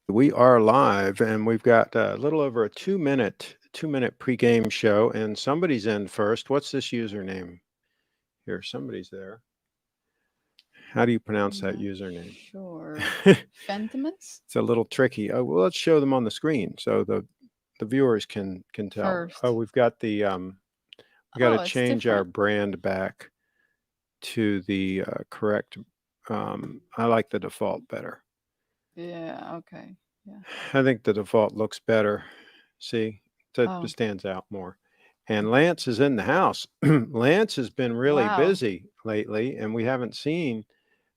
We are live, and we've got a little over a 2-minute pregame show, and somebody's in first. What's this username here? Somebody's there. How do you pronounce that Not username? sure. Fentimus? It's a little tricky. Oh, well, let's show them on the screen so the viewers can tell. Oh, First. we've got we got to Oh, it's change our different. brand back to the correct. I like the default better. Yeah, okay. Yeah. I think the default looks better. See, it Oh, stands out more. And Lance is in the house. Lance has been really wow. busy lately, and we haven't seen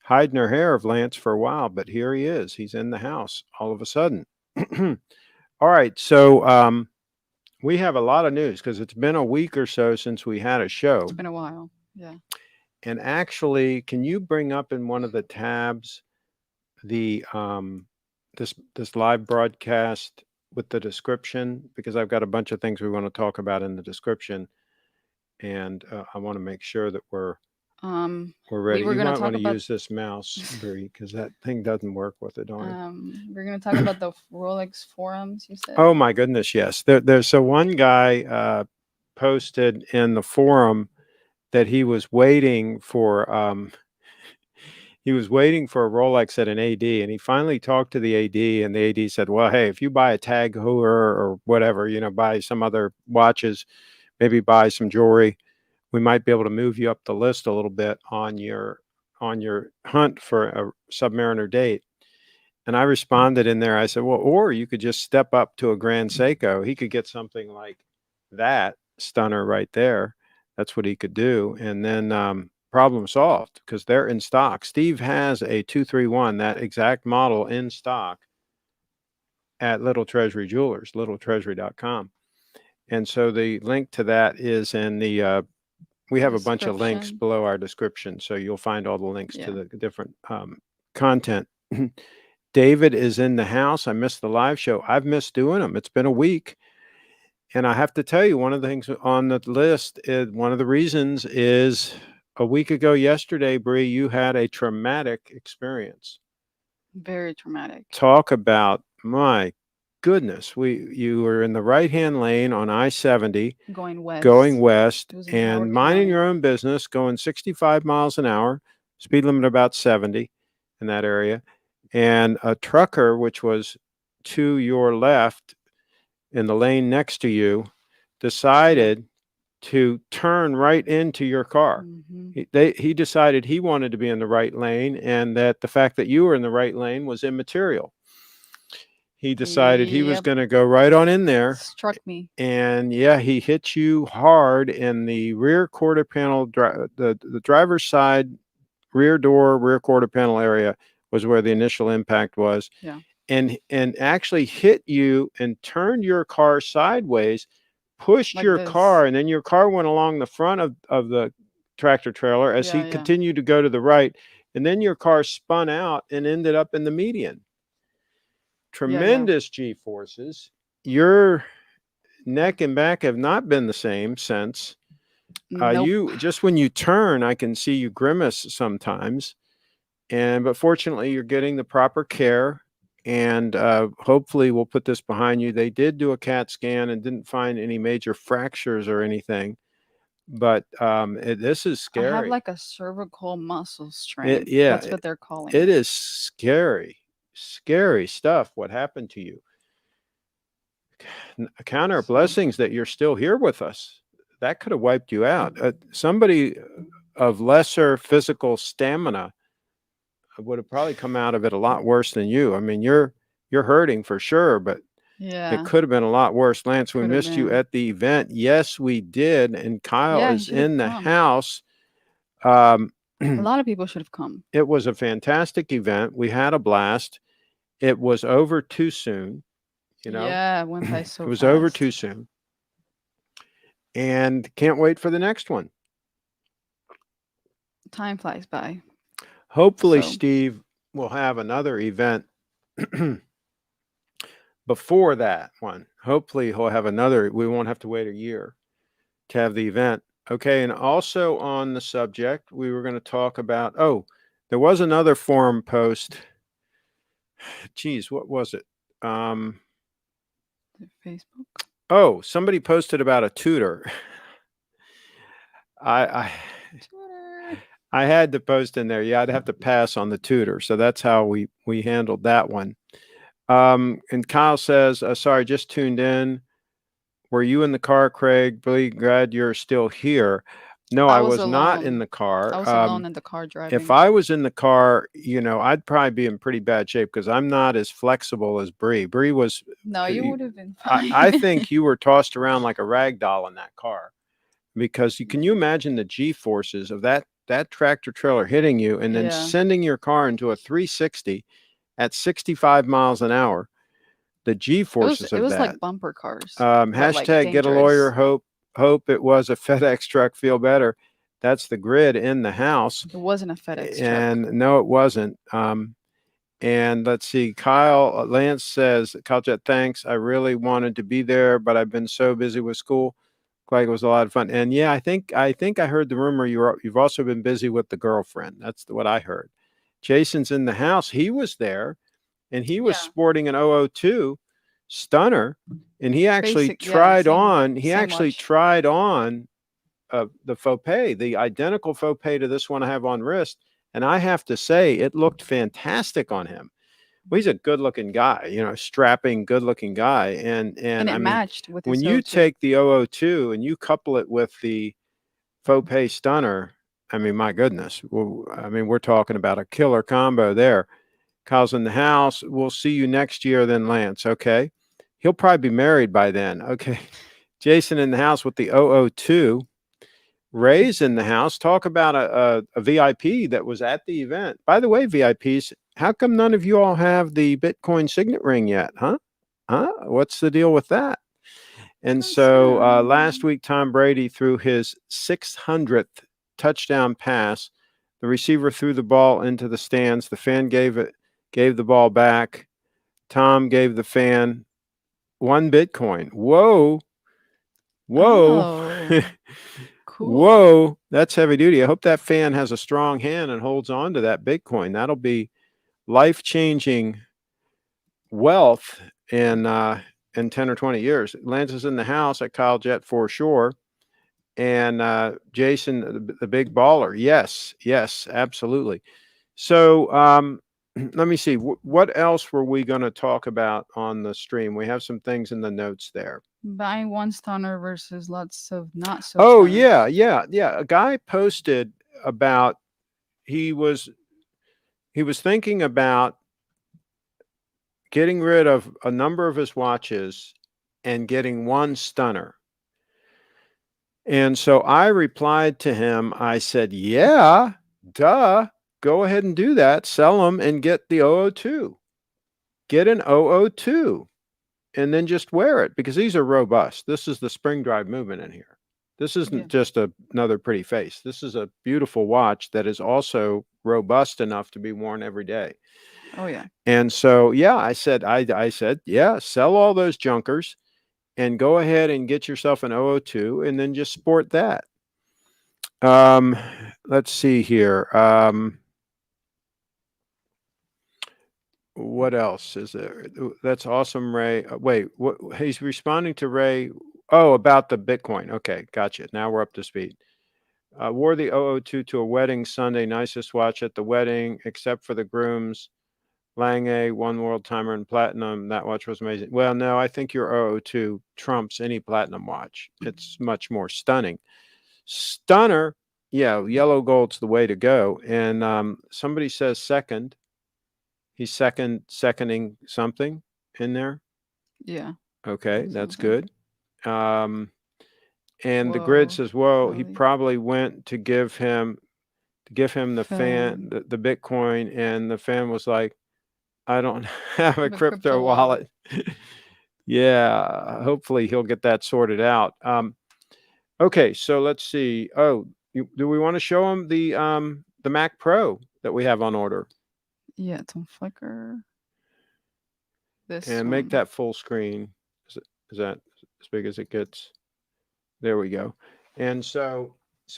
hide nor hair of Lance for a while, but here he is. He's in the house all of a sudden. All right, so we have a lot of news because it's been a week or so since we had a It's show. been a while. Yeah. And actually, can you bring up in one of the tabs the this live broadcast with the description, because I've got a bunch of things we want to talk about in the description, and I want to make sure that we're We ready. were You gonna might want talk to about use this mouse, Bree, because that thing doesn't work with it on we're gonna talk it. about the Rolex forums, you said? Oh my goodness, yes. There's so one guy posted in the forum that he was waiting for a Rolex at an AD, and he finally talked to the AD, and the AD said, "Well, hey, if you buy a Tag Heuer or whatever, buy some other watches, maybe buy some jewelry, we might be able to move you up the list a little bit on your hunt for a Submariner date." And I responded in there. I said, "Well, or you could just step up to a Grand Seiko. He could get something like that stunner right there. That's what he could do, and then problem solved because they're in stock. Steve has a 231, that exact model in stock at Little Treasury Jewelers, littletreasury.com. And so the link to that is in the we have a bunch of links Description. below our description, so you'll find all the links to Yeah. the different content. David is in the house. I missed the live show. I've missed doing them. It's been a week. And I have to tell you, one of the things on the list, one of the reasons is a week ago yesterday, Bree, you had a traumatic experience. Very traumatic. Talk about, my goodness, you were in the right-hand lane on I-70 Going going west. west It was in and Howard minding County. your own business, going 65 miles an hour, speed limit about 70 in that area. And a trucker, which was to your left in the lane next to you, Yep. decided to turn right into your car. Hmm. He decided he wanted to be in the right lane, and that the fact that you were in the right lane was immaterial. He decided he was Yep. going to go right on in there, Struck me. and yeah, he hit you hard in the rear quarter panel, the driver's side rear door, rear quarter panel area was where the initial impact was, Yeah. and actually hit you and turned your car sideways, pushed Like your this. car, and then your car went along the front of the tractor trailer as Yeah, he yeah. continued to go to the right, and then your car spun out and ended up in the median. Yeah, yeah. Tremendous G forces. Your neck and back have not been the same since. Nope. You just when you turn, I can see you grimace sometimes, but fortunately, you're getting the proper care, and hopefully, we'll put this behind you. They did do a CAT scan and didn't find any major fractures or anything, but this is I have scary. like a cervical muscle strain. Yeah, That's what they're calling it it. is scary, scary stuff. What happened to you? Count our So, blessings that you're still here with us. That could have wiped you out. Somebody of lesser physical stamina would have probably come out of it a lot worse than you. I mean, you're hurting for sure, but it yeah, could have been a lot worse. Lance, we could have missed you been. at the event. Yes, we did, and Kyle Yeah, he is should have in the come. house. Um, A lot of people should have come. it was a fantastic event. We had a blast. It was over too soon. You know, Yeah, it went by it so was over fast. too soon, and can't wait for the next one. Time flies by. Hopefully, So, Steve will have another event before that one. Hopefully, he'll have another. We won't have to wait a year to have the event. Okay, and also on the subject, we were going to talk about. Oh, there was another forum post. Geez, what was it? Um, Facebook. oh, somebody posted about a tutor. I Twitter. I had to post in there. Yeah, I'd have to pass on the tutor. So that's how we handled that one. And Kyle says, sorry, just tuned in. Were you in the car, Craig? Really glad you're still here. No, I I was was not in alone. the I car. was alone in the car If driving. I was in the car, I'd probably be in pretty bad shape because I'm not as flexible as Bree. Bree was, No, uh, you y- would have been I fine. think you were tossed around like a rag doll in that car because can you imagine the G forces of that tractor trailer hitting you and then Yeah. sending your car into a 360 at 65 miles an hour? The G It was forces it of was that. like bumper cars, but like Hashtag get a lawyer. dangerous. Hope it was a FedEx truck. Feel better. That's the grid in the house. It wasn't a FedEx truck. And no, it wasn't. And let's see, Kyle Lance says, Kyle Jet, thanks. I really wanted to be there, but I've been so busy with school. Like it was a lot of fun. And yeah, I think I heard the rumor you've also been busy with the girlfriend. That's what I heard. Jason's in the house. He was there and he was Yeah. sporting an 002 stunner and he actually Basic. Yeah. tried Same. on Same watch. the faux pay, the identical faux pay to this one I have on wrist, and I have to say it looked fantastic on him. Well, he's a good-looking guy, strapping, good-looking guy, and And it I mean, matched with when his you O2. take the 002 and you couple it with the faux pay stunner, I mean, my goodness, well, I mean, we're talking about a killer combo there. Kyle's in the house. We'll see you next year, then Lance. Okay, he'll probably be married by then. Okay, Jason in the house with the 002. Ray's in the house. Talk about a VIP that was at the event. By the way, VIPs, how come none of you all have the Bitcoin signet ring yet? Huh? Huh? What's the deal with that? And so last week, Tom Brady threw his 600th touchdown pass. The receiver threw the ball into the stands. The fan gave the ball back. Tom gave the fan 1 Bitcoin. Whoa, whoa. Oh, cool. Whoa, that's heavy duty. I hope that fan has a strong hand and holds on to that Bitcoin. That'll be life changing wealth in 10 or 20 years. Lance is in the house at Kyle Jet for sure. And Jason, the big baller. Yes, yes, absolutely. So let me see. What else were we going to talk about on the stream? We have some things in the notes there. Buying one stunner versus lots of not so Oh yeah, stunners. yeah, yeah. A guy posted about he was he was thinking about getting rid of a number of his watches and getting one stunner. And so I replied to him, I said, yeah, duh, go ahead and do that. Sell them and get the 002. Get an 002 and then just wear it because these are robust. This is the spring drive movement in here. This Yeah. isn't just another pretty face. This is a beautiful watch that is also robust enough to be worn every day. Oh yeah. And so, yeah, I said, yeah, sell all those junkers and go ahead and get yourself an 002 and then just sport that. Um, let's see here. What else is there? That's awesome, Ray. Wait, what, he's responding to Ray. Oh, about the Bitcoin. Okay, gotcha. Now we're up to speed. Wore the 002 to a wedding Sunday. Nicest watch at the wedding, except for the groom's Lange, one world timer in platinum. That watch was amazing. Well, no, I think your 002 trumps any platinum watch. It's much more stunning. Stunner, yeah, yellow gold's the way to go. And somebody says second. He's seconding something in there. Yeah. Okay, that's Something. good. Um, and the grid Whoa. says, "Whoa, he Really? probably went to give him the Fan. the Bitcoin, and the fan was like, I don't have a The crypto crypto wallet. wallet." Yeah, hopefully he'll get that sorted out. Okay, so let's see. Oh, do we want to show him the Mac Pro that we have on order Yeah, it's on Flickr. This and make one. that full screen? Is that as big as it gets? There we go. And so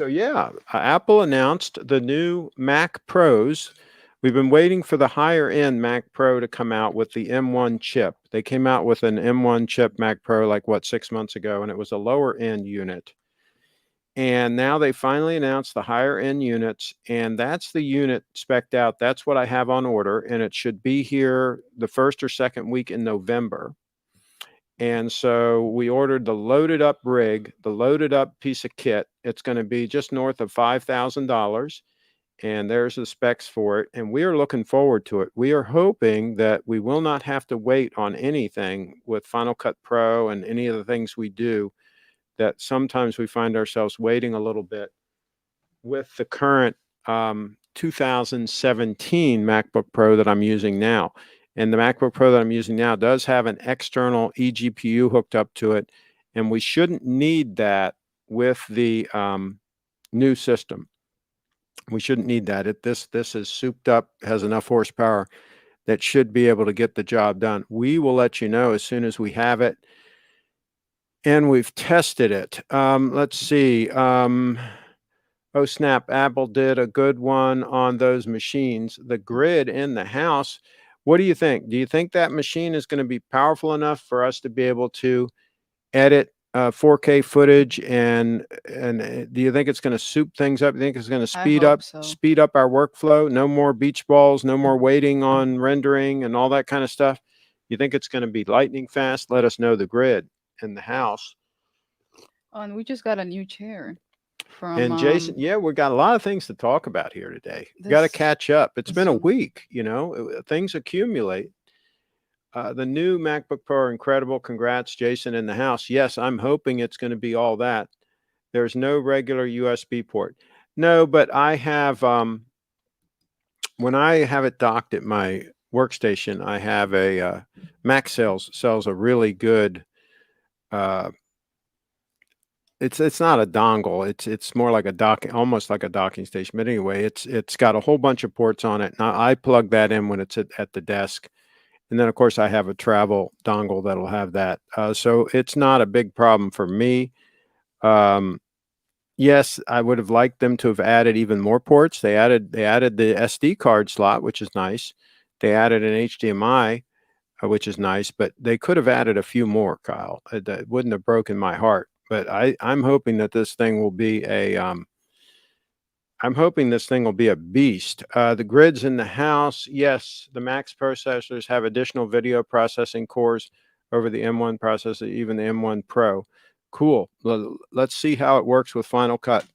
yeah, Apple announced the new Mac Pros We've been waiting for the higher end Mac Pro to come out with the M1 chip. They came out with an M1 chip Mac Pro like, what, 6 months ago, and it was a lower end unit. And now they finally announced the higher end units, and that's the unit spec'd out. That's what I have on order, and it should be here the first or second week in November. And so we ordered the loaded up rig, the loaded up piece of kit. It's going to be just north of $5,000. And there's the specs for it. And we are looking forward to it. We are hoping that we will not have to wait on anything with Final Cut Pro and any of the things we do, that sometimes we find ourselves waiting a little bit with the current 2017 MacBook Pro that I'm using now. And the MacBook Pro that I'm using now does have an external eGPU hooked up to it, and we shouldn't need that with the new system. We shouldn't need that. This is souped up, has enough horsepower that should be able to get the job done. We will let you know as soon as we have it and we've tested it. Let's see. Oh, snap. Apple did a good one on those machines. The grid in the house. What do you think? Do you think that machine is going to be powerful enough for us to be able to edit 4K footage? And do you think it's going to soup things up? Do you think it's going to I hope so. speed up our workflow? No more beach balls, no more waiting on rendering and all that kind of stuff. You think it's going to be lightning fast? Let us know the grid in the house. Oh, and we just got a new chair from And Jason, yeah, we got a lot of things to talk about here today. Got to catch up. It's been a week, things accumulate. The new MacBook Pro are incredible. Congrats, Jason, in the house. Yes, I'm hoping it's going to be all that. There's no regular USB port. No, but I have, when I have it docked at my workstation, I have a Mac sells a really good, it's not a dongle. It's more like a docking, almost like a docking station. But anyway, it's got a whole bunch of ports on it. Now I plug that in when it's at the desk, and then of course I have a travel dongle that'll have that. So it's not a big problem for me. Yes, I would have liked them to have added even more ports. They added the SD card slot, which is nice. They added an HDMI, which is nice, but they could have added a few more, Kyle. That wouldn't have broken my heart. But I'm hoping that this thing will be I'm hoping this thing will be a beast. The grids in the house, yes, the Max processors have additional video processing cores over the M1 processor, even the M1 Pro. Cool. Let's see how it works with Final Cut.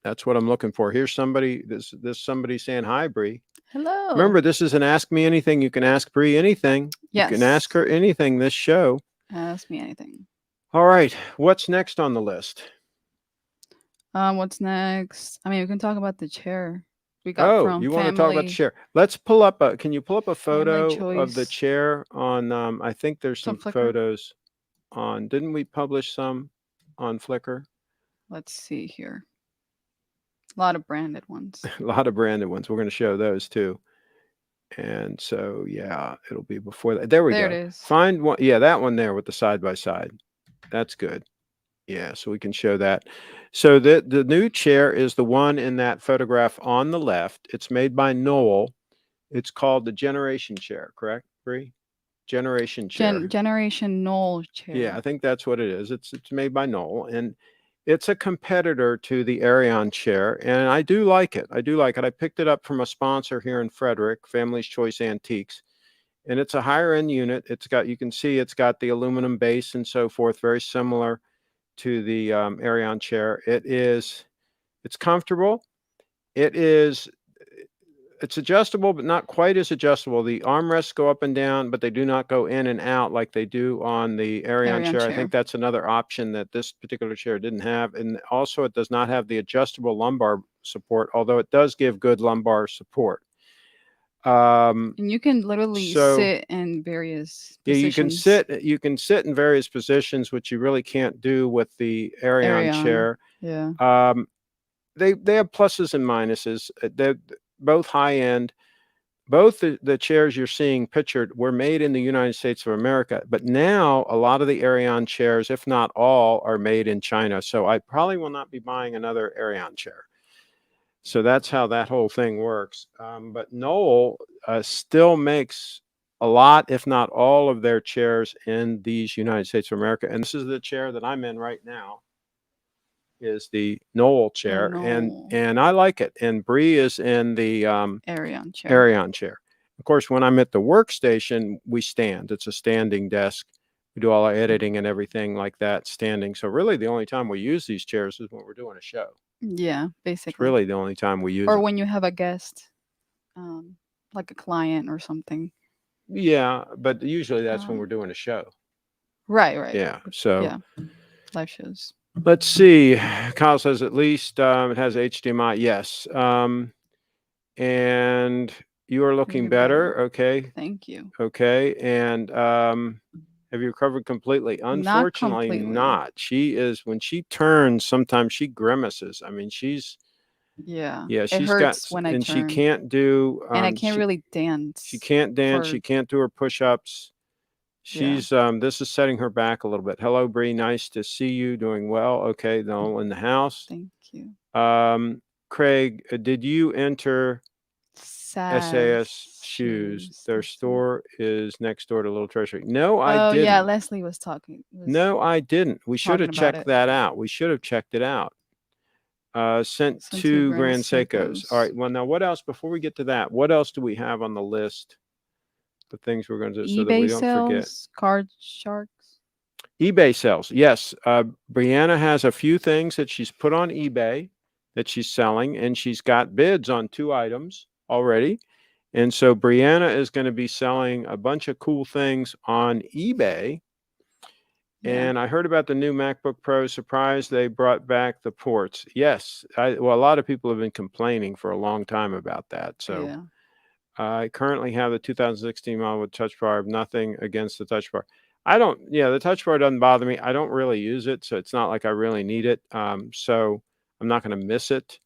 That's what I'm looking for. Here's somebody, this somebody saying, hi, Bree. Hello. Remember, this is an Ask Me Anything. You can ask Bree anything. Yes. You can ask her anything this show. Ask me anything. All right. What's next on the list? What's next? I mean, we can talk about the chair we got from you want to talk about the chair? Let's pull up can you pull up a photo of the Choice. chair on, I think there's some Flickr? photos on, didn't we publish some on Flickr? Let's see here. A lot of branded ones. A lot of branded ones. We're going to show those too. And so, yeah, it'll be before that. There we go. There it is. Find one. Yeah, that one there with the side by side. That's good. Yeah, so we can show that. So the new chair is the one in that photograph on the left. It's made by Knoll. It's called the Generation Chair, correct, Bree? Generation Chair. Generation Knoll chair. Yeah, I think that's what it is. It's made by Knoll, and it's a competitor to the Arion chair, and I do like it. I picked it up from a sponsor here in Frederick, Family's Choice Antiques, and it's a higher end unit. You can see it's got the aluminum base and so forth, very similar to the Arion chair. It's comfortable. It's adjustable, but not quite as adjustable. The armrests go up and down, but they do not go in and out like they do on the Arion chair. I think that's another option that this particular chair didn't have. And also it does not have the adjustable lumbar support, although it does give good lumbar support. And you can literally sit in various positions. Yeah, you can sit in various positions, which you really can't do with the Arion chair. Yeah. They have pluses and minuses. They're both high end. Both the chairs you're seeing pictured were made in the United States of America, but now a lot of the Arion chairs, if not all, are made in China. So I probably will not be buying another Arion chair. So that's how that whole thing works. But Knoll still makes a lot, if not all, of their chairs in these United States of America. And this is the chair that I'm in right now, is the Knoll The chair, no and I like it. And Bree is in the Arion chair. Arion chair. Of course, when I'm at the workstation, we stand. It's a standing desk. We do all our editing and everything like that standing. So really, the only time we use these chairs is when we're doing a show. Yeah, It's basically. really the only time we use Or them. when you have a guest, um, like a client or something. Yeah, but usually that's when we're Um, doing a show. right, right. Yeah. So Yeah, live shows. let's see. Kyle says at least it has HDMI. Yes. And you are looking Looking better. better. Okay. Thank you. Okay. And have you recovered completely? Not Unfortunately, completely. not. She is, when she turns, sometimes she grimaces. I mean, Yeah, yeah, it she's got, hurts when I and she turn, can't do, and I can't really she dance. can't dance. For She can't do her push ups. yeah, She's, this is setting her back a little bit. Hello, Bree. Nice to see you. Doing well. Okay. No, in the house. thank you. Um, Craig, did you enter SAS SAS Shoes? shoes. Their Let's see. store is next door to Little Treasury. No, I Oh yeah, didn't. Leslie was talking. Was No, I didn't. We should talking have about checked it. that out. We should have checked it out. Sent Sent to to Grand Grand Seikos. All Seikos. right. Well, now what else? Before we get to that, what else do we have on the list? The things we're going to do so that we eBay don't forget. sales, card sharks. eBay sales. Yes. Brianna has a few things that she's put on eBay that she's selling, and she's got bids on 2 items already. And so Brianna is going to be selling a bunch of cool things on eBay. Yeah, And I heard about the new MacBook Pro. Surprised they brought back the ports. Yes. Well, a lot of people have been complaining for a long time about that. So yeah, I currently have the 2016 model with touch bar. I have nothing against the touch bar. I don't, yeah, the touch bar doesn't bother me. I don't really use it. So it's not like I really need it. So I'm not going to miss it.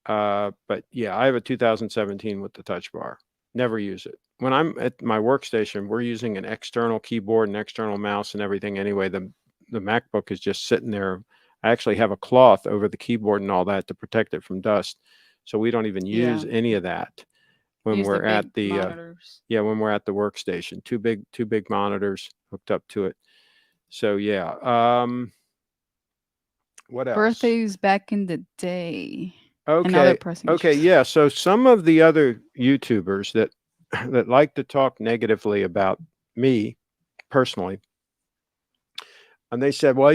But yeah, I have a 2017 with the touch bar. Never use it. When I'm at my workstation, we're using an external keyboard and external mouse and everything anyway. The MacBook is just sitting there. I actually have a cloth over the keyboard and all that to protect it from dust. So we don't even yeah. use any of that when Use the we're at big the monitors. yeah, when we're at the workstation. Two big monitors hooked up to it. So yeah. What else? Birthdays back in the day. And now they're Okay. pressing Okay. issues. Yeah. So some of the other YouTubers that that like to talk negatively about me personally, and they said, well,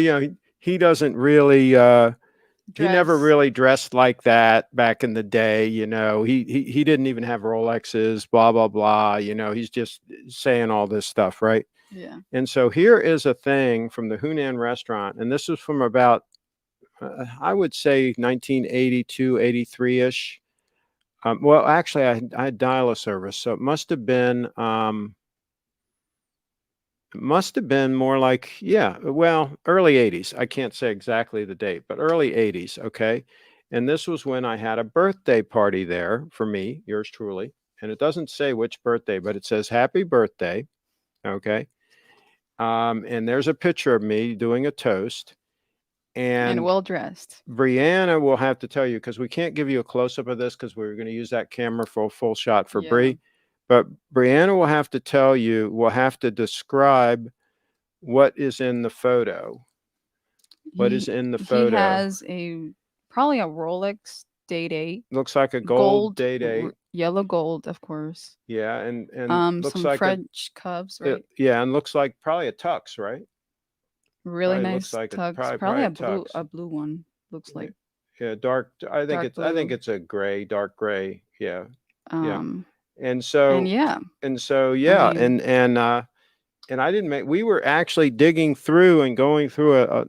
he doesn't really he never Dress. really dressed like that back in the day. He didn't even have Rolexes, blah blah blah. He's just saying all this stuff, right? Yeah. And so here is a thing from the Hunan restaurant, and this is from about I would say 1982, 83 ish. Well, actually, I had dial a service, so it must have been more like, yeah, well, early 80s. I can't say exactly the date, but early 80s. Okay, and this was when I had a birthday party there for me, yours truly, and it doesn't say which birthday, but it says happy birthday. Okay, and there's a picture of me doing a toast, And and well dressed. Brianna will have to tell you, because we can't give you a close up of this because we're going to use that camera for a full shot for Yeah. Brie. But Brianna will have to tell you, will have to describe what is in the photo. What is in the He photo? has a probably a Rolex Date 8, Looks like a gold gold, date eight. yellow gold, of course. Yeah, and looks Some like a French cuffs, right? yeah, and looks like probably a tux, right? Really Probably looks nice like a tux. Probably probably a tux. a blue one. Looks Yeah, like yeah, dark. I think dark it's I think blue. it's a gray, dark gray. Yeah, yeah. Um, And and so yeah, I yeah, mean, and I didn't make. We were actually digging through and going through a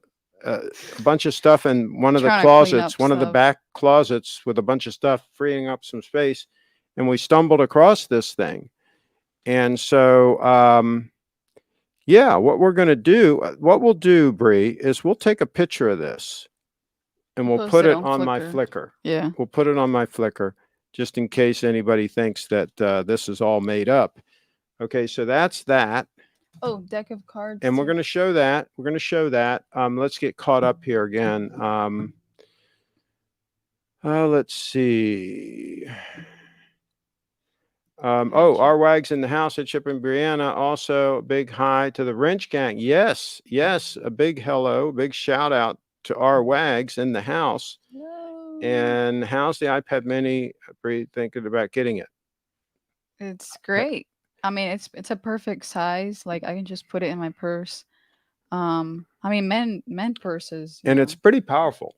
bunch of stuff in one of the trying to clean closets, up one of the stuff. back closets with a bunch of stuff, freeing up some space, and we stumbled across this thing. And so, yeah, what we'll do, Bree, is we'll take a picture of this and we'll Post put it it on on my Flickr. Flickr. Yeah. We'll put it on my Flickr just in case anybody thinks that this is all made up. Okay, so that's that. Oh, deck of cards And we're too. going to show that. We're going to show that. Let's get caught up here again. Let's see. Gotcha. our wags in the house at Chip and Brianna. Also, a big hi to the Wrench Gang. Yes, yes, a big hello, big shout out to our wags in the house. Hello. And how's the iPad Mini? Bree thinking about getting it. It's great. I mean, it's a perfect size. Like I can just put it in my purse. I mean, men purses, And it's pretty powerful.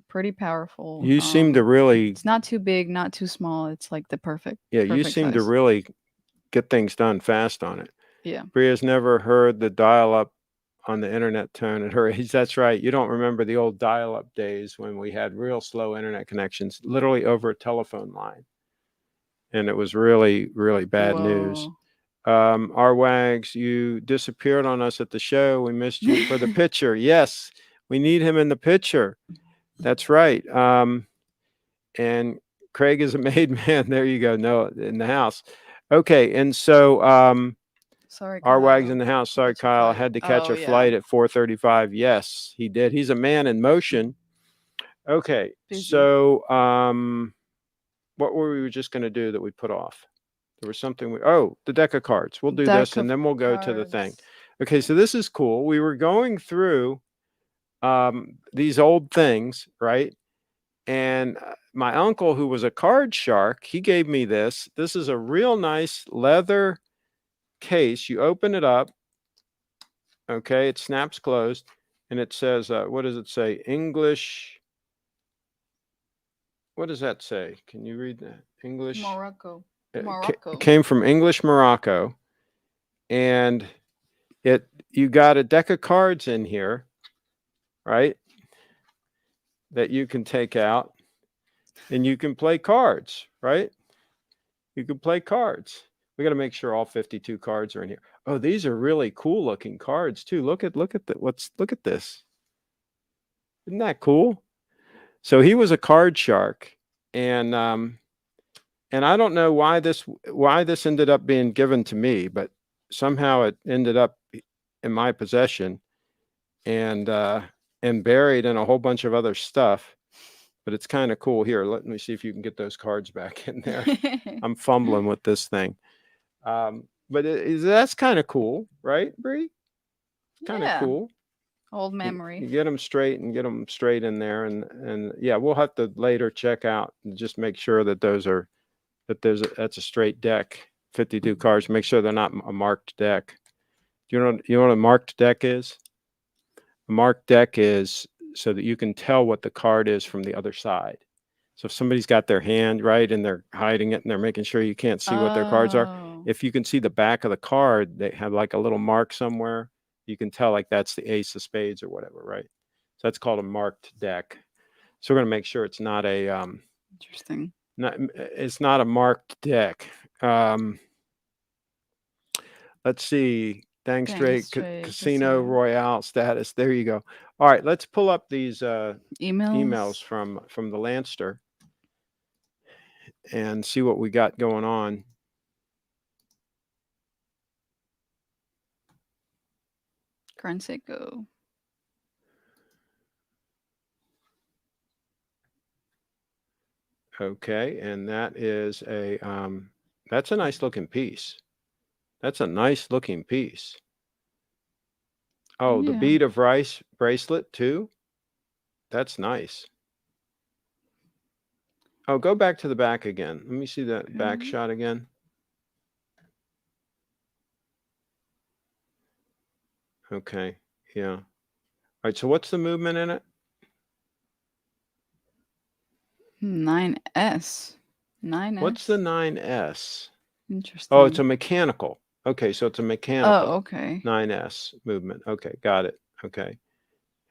pretty powerful. You seem to really, It's not too big, not too small. It's like the yeah, you perfect seem to size. really get things done fast on it. Yeah. Bria's never heard the dial up on the internet tone at her age. That's right. You don't remember the old dial up days when we had real slow internet connections, literally over a telephone line. And it was really, really bad news. Whoa. Our wags, you disappeared on us at the show. We missed you for the picture. Yes, we need him in the picture. That's right. And Craig is a made man. There you go. No, in the house. Okay. And so, Sorry, our wags in Kyle. the house. You Sorry, got your Kyle. I flight. had to catch Oh a yeah. flight at 4:35. Yes, he did. He's a man in motion. Okay. Busy. So, what were we just going to do that we put off? There was something the deck of cards. We'll do Deck this and of then we'll go to the thing. cards. Okay, so this is cool. We were going through these old things, right? And my uncle, who was a card shark, he gave me this. This is a real nice leather case. You open it up, okay, it snaps closed, and it says, what does it say? English. What does that say? Can you read that? English. Morocco. It Morocco. came from English Morocco, and you got a deck of cards in here, right? That you can take out, and you can play cards, right? You can play cards. We got to make sure all 52 cards are in here. Oh, these are really cool looking cards too. Look at this. Isn't that cool? So he was a card shark, and I don't know why this ended up being given to me, but somehow it ended up in my possession, and buried in a whole bunch of other stuff. But it's kind of cool. Here, let me see if you can get those cards back in there. I'm fumbling with this thing. But that's kind of cool, right, Bree? Kind of Yeah. cool. Old You memory. get them straight and get them straight in there, and yeah, we'll have to later check out and just make sure that that's a straight deck, 52 cards. Make sure they're not a marked deck. Do you know what a marked deck is? A marked deck is so that you can tell what the card is from the other side. So if somebody's got their hand right and they're hiding it and they're making sure you can't see what their cards are, Oh. if you can see the back of the card, they have like a little mark somewhere. You can tell like that's the ace of spades or whatever, right? So that's called a marked deck. So we're going to make sure it's not Interesting. it's not a marked deck. Let's see. Dang Dang straight straight Casino casino. Royale status. There you go. All right, let's pull up these emails Emails. from the Lanster and see what we got going on. Grind set go. Okay, and that's a nice looking piece. That's a nice looking piece. Oh, the Yeah. bead of rice bracelet too. That's nice. Oh, go back to the back again. Let me see that back Okay. shot again. Okay, yeah. All right, so what's the movement in it? 9S. What's the 9S. 9S? Oh, it's a Interesting. mechanical. Okay, so it's a Oh, mechanical okay. 9S movement. Okay, got it. Okay.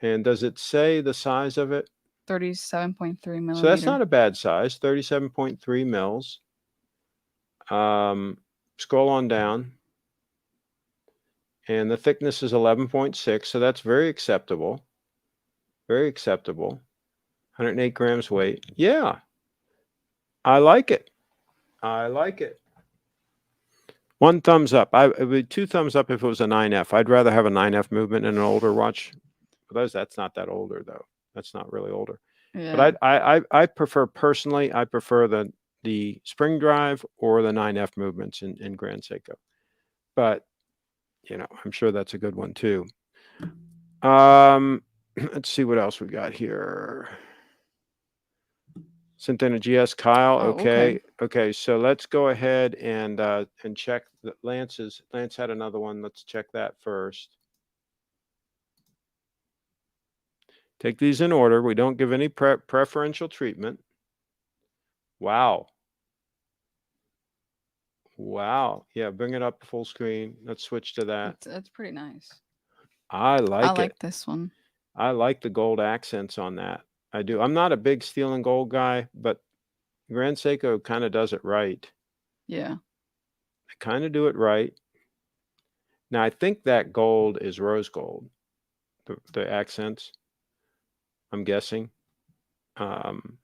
And does it say the size of it? 37.3 So that's not millimeter. a bad size, 37.3 mils. Um, Scroll on down. And the thickness is 11.6, so that's very acceptable. Very acceptable. 108 grams weight. Yeah, I like it. I like it. One thumbs up. It would be two thumbs up if it was a 9F. I'd rather have a 9F movement in an older watch. For those, that's not that older, though. That's not really older. Yeah. But I prefer personally, I prefer the spring drive or the 9F movements in Grand Seiko. But I'm sure that's a good one too. Let's see what else we got here. Centena GS Kyle. Oh, okay. Okay. Okay. So let's go ahead and check that Lance had another one. Let's check that first. Take these in order. We don't give any preferential treatment. Wow. Wow. Yeah, bring it up full screen. Let's switch to that. That's pretty nice. I I like it. like this one. I like the gold accents on that. I do. I'm not a big steel and gold guy, but Grand Seiko kind of does it right. Yeah. They kind of do it right. Now, I think that gold is rose gold, the accents, I'm guessing. Um,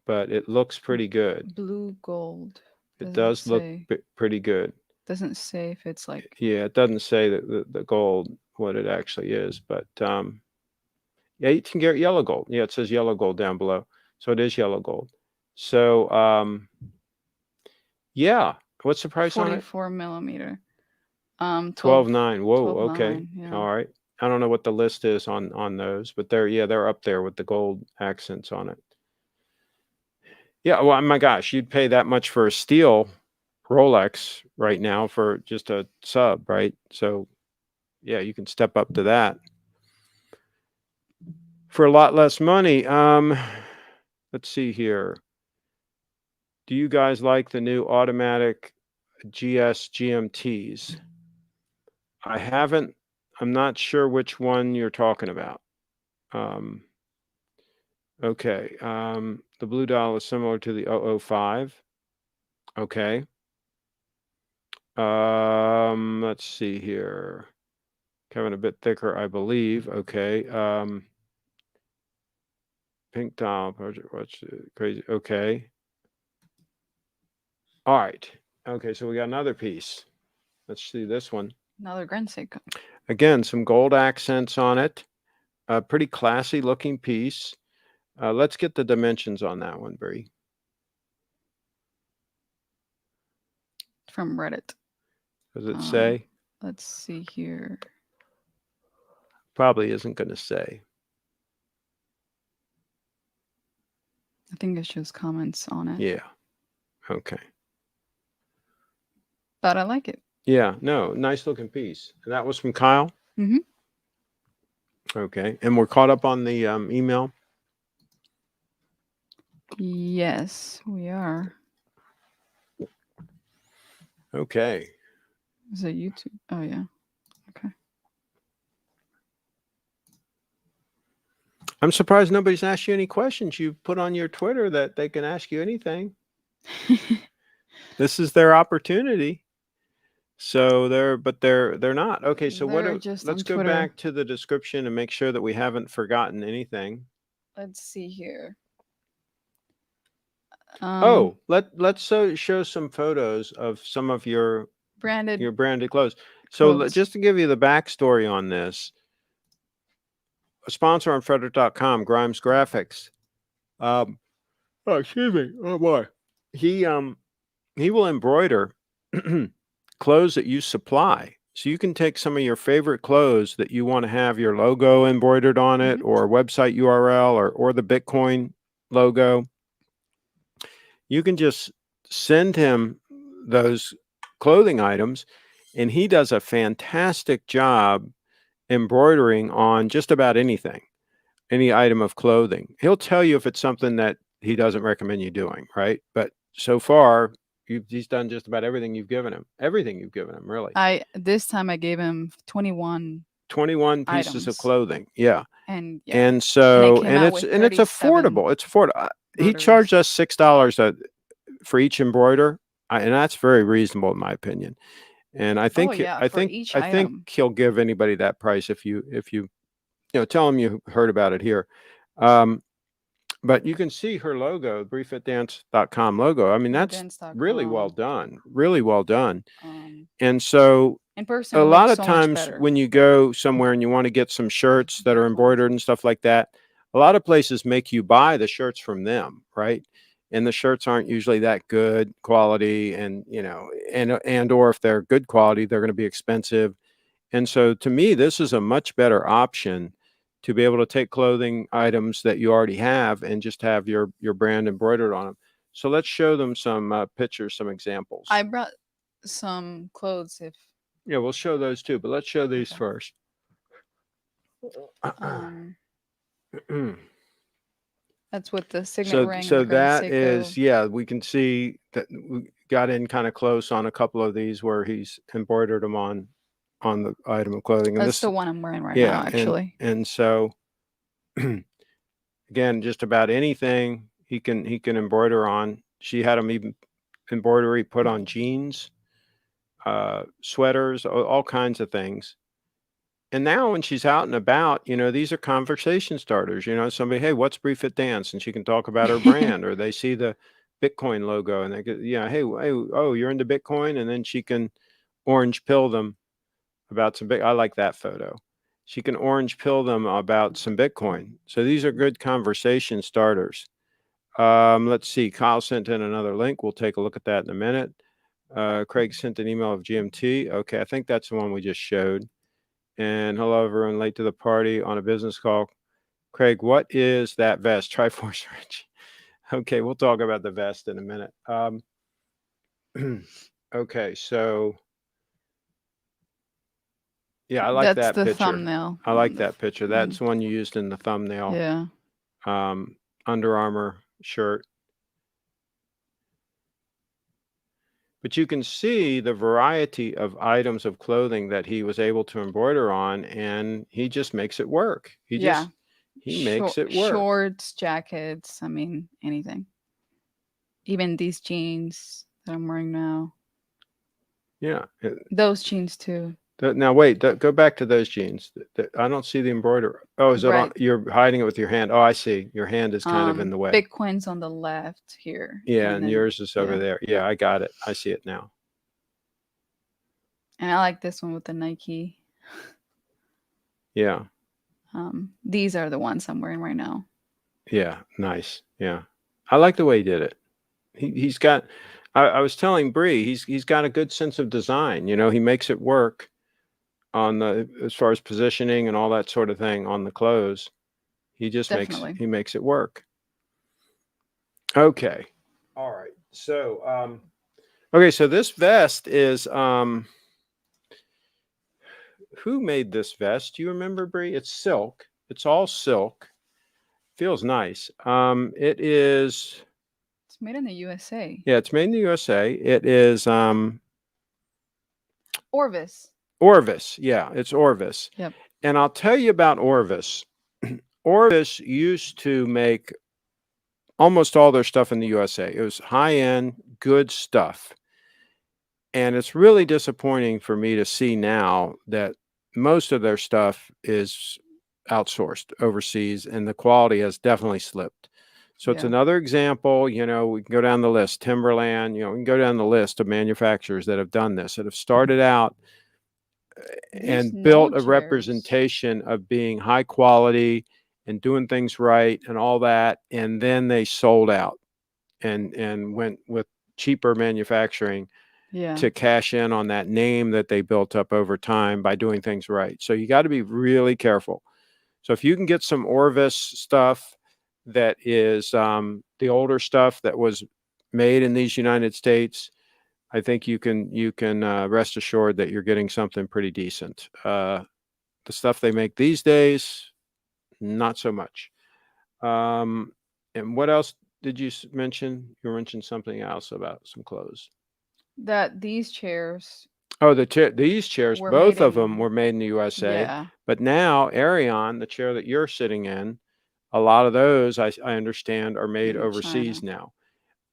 but it looks pretty good. Blue gold. It Does it does look say? pretty good. Doesn't say if it's like Yeah, it doesn't say that the gold, what it actually is, but yeah, you can get yellow gold. Yeah, it says yellow gold down below. So it is yellow gold. So, yeah. What's the price on it? 44 millimeter. 12, 12.9. Whoa. 12.9. Okay. Yeah. All right. I don't know what the list is on those, but they're up there with the gold accents on it. Yeah. Well, my gosh, you'd pay that much for a steel Rolex right now for just a sub, right? So, yeah, you can step up to that for a lot less money. Let's see here. Do you guys like the new automatic GS GMTs? I haven't. I'm not sure which one you're talking about. Um, okay. The blue dial is similar to the 005. Okay. Let's see here. Kevin, a bit thicker, I believe. Okay. Pink dial project. What's crazy? Okay. All right. Okay. So we got another piece. Let's see this one. Another Grand Seiko. Again, some gold accents on it. A pretty classy looking piece. Let's get the dimensions on that one, Brie. From Reddit. Does it say? Let's see here. Probably isn't going to say. I think it's just comments on it. Yeah. Okay. But I like it. Yeah. No, nice looking piece. That was from Kyle? Mm-hmm. Okay. And we're caught up on the email? Yes, we are. Okay. Is it YouTube? Oh, yeah. Okay. I'm surprised nobody's asked you any questions. You put on your Twitter that they can ask you anything. This is their opportunity. So they're not. Okay, so let's go back to the description and make sure that we haven't forgotten anything. Let's see here. Let's show some photos of some of your branded clothes. So just to give you the backstory on this, a sponsor on Frederick.com, Grimes Graphics. Excuse me. Oh boy. He will embroider clothes that you supply. So you can take some of your favorite clothes that you want to have your logo embroidered on it, or a website URL, or the Bitcoin logo. You can just send him those clothing items, and he does a fantastic job embroidering on just about anything, any item of clothing. He'll tell you if it's something that he doesn't recommend you doing, right? But so far, he's done just about everything you've given him. Everything you've given him, really. This time I gave him 21 pieces of clothing. Yeah. And it's affordable. It's affordable. He charged us $6 for each embroider, and that's very reasonable in my opinion. And I think he'll give anybody that price if you tell him you heard about it here. But you can see her logo, BriFitDance.com logo. I mean, that's really well done. Really well done. And so in person, a lot of times when you go somewhere and you want to get some shirts that are embroidered and stuff like that, a lot of places make you buy the shirts from them, right? And the shirts aren't usually that good quality, and and or if they're good quality, they're going to be expensive. And so to me, this is a much better option to be able to take clothing items that you already have and just have your brand embroidered on them. So let's show them some pictures, some examples. I brought some clothes if Yeah, we'll show those too, but let's show these okay. first. Um, that's with the signet So ring and the so Greg that Seiko. is, yeah, we can see that we got in kind of close on a couple of these where he's embroidered them on the item of clothing. And That's this, the one I'm wearing right now, yeah, and actually. and so again, just about anything he can embroider on. She had him even embroidery put on jeans, sweaters, all kinds of things. And now when she's out and about, these are conversation starters. Somebody, hey, what's BriFitDance? And she can talk about her brand, or they see the Bitcoin logo and they go, yeah, hey, oh, you're into Bitcoin, and then she can orange pill them about some big. I like that photo. She can orange pill them about some Bitcoin. So these are good conversation starters. Let's see. Kyle sent in another link. We'll take a look at that in a minute. Craig sent an email of GMT. Okay, I think that's the one we just showed. And hello, everyone late to the party on a business call. Craig, what is that vest? Triforce Rich. Okay, we'll talk about the vest in a minute. Okay, so yeah, I like That's that the picture. thumbnail I on like the that picture. That's the one you used in the thumbnail. yeah. Um, Under Armour shirt. But you can see the variety of items of clothing that he was able to embroider on, and he just makes it work. Yeah. He makes it work. Shorts, jackets, I mean anything. Even these jeans that I'm wearing now. Yeah. Those jeans too. Now wait, go back to those jeans. I don't see the embroidery. Oh, is it on? Right. You're hiding it with your hand. Oh, I see. Your hand is kind of in the way. Bitcoin's on the left here. Yeah, And and then yours is over yeah. there. Yeah, I got it. I see it now. And I like this one with the Nike. Yeah. These are the ones I'm wearing right now. Yeah. Nice. Yeah. I like the way he did it. He's got. I was telling Bree, he's got a good sense of design. He makes it work on the as far as positioning and all that sort of thing on the clothes. He just makes Definitely. he makes it work. Okay. All right. So okay, so this vest is who made this vest? Do you remember, Bree? It's silk. It's all silk. Feels nice. It is. It's made in the USA. Yeah, it's made in the USA. It is Orvis. Orvis. Yeah, it's Orvis. Yep. And I'll tell you about Orvis. Orvis used to make almost all their stuff in the USA. It was high end, good stuff. And it's really disappointing for me to see now that most of their stuff is outsourced overseas and the quality has definitely slipped. So it's Yeah. another example, we can go down the list, Timberland, we can go down the list of manufacturers that have done this, that have started out These and built no a chairs. representation of being high quality and doing things right and all that. And then they sold out and went with cheaper manufacturing Yeah. to cash in on that name that they built up over time by doing things right. So you got to be really careful. So if you can get some Orvis stuff that is the older stuff that was made in these United States, I think you can rest assured that you're getting something pretty decent. The stuff they make these days, not so much. Um, and what else did you mention? You mentioned something else about some clothes. That these chairs Oh, these chairs, were made both of them in were made in the USA. yeah, But now, Arion, the chair that you're sitting in, a lot of those I understand are made made in overseas China. now.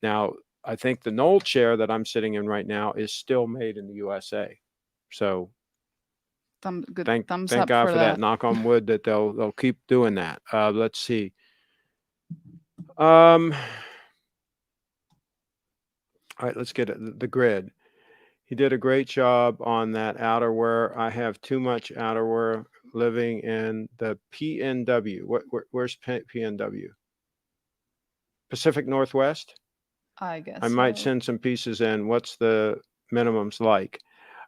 Now, I think the Knoll chair that I'm sitting in right now is still made in the USA. So Good thank thumbs thank up God for for that. that. Knock on wood that they'll keep doing that. Let's see. All right, let's get it, the grid. He did a great job on that outerwear. I have too much outerwear. living in the PNW. Where's PNW? Pacific Northwest? I I guess might so. send some pieces in. What's the minimums like?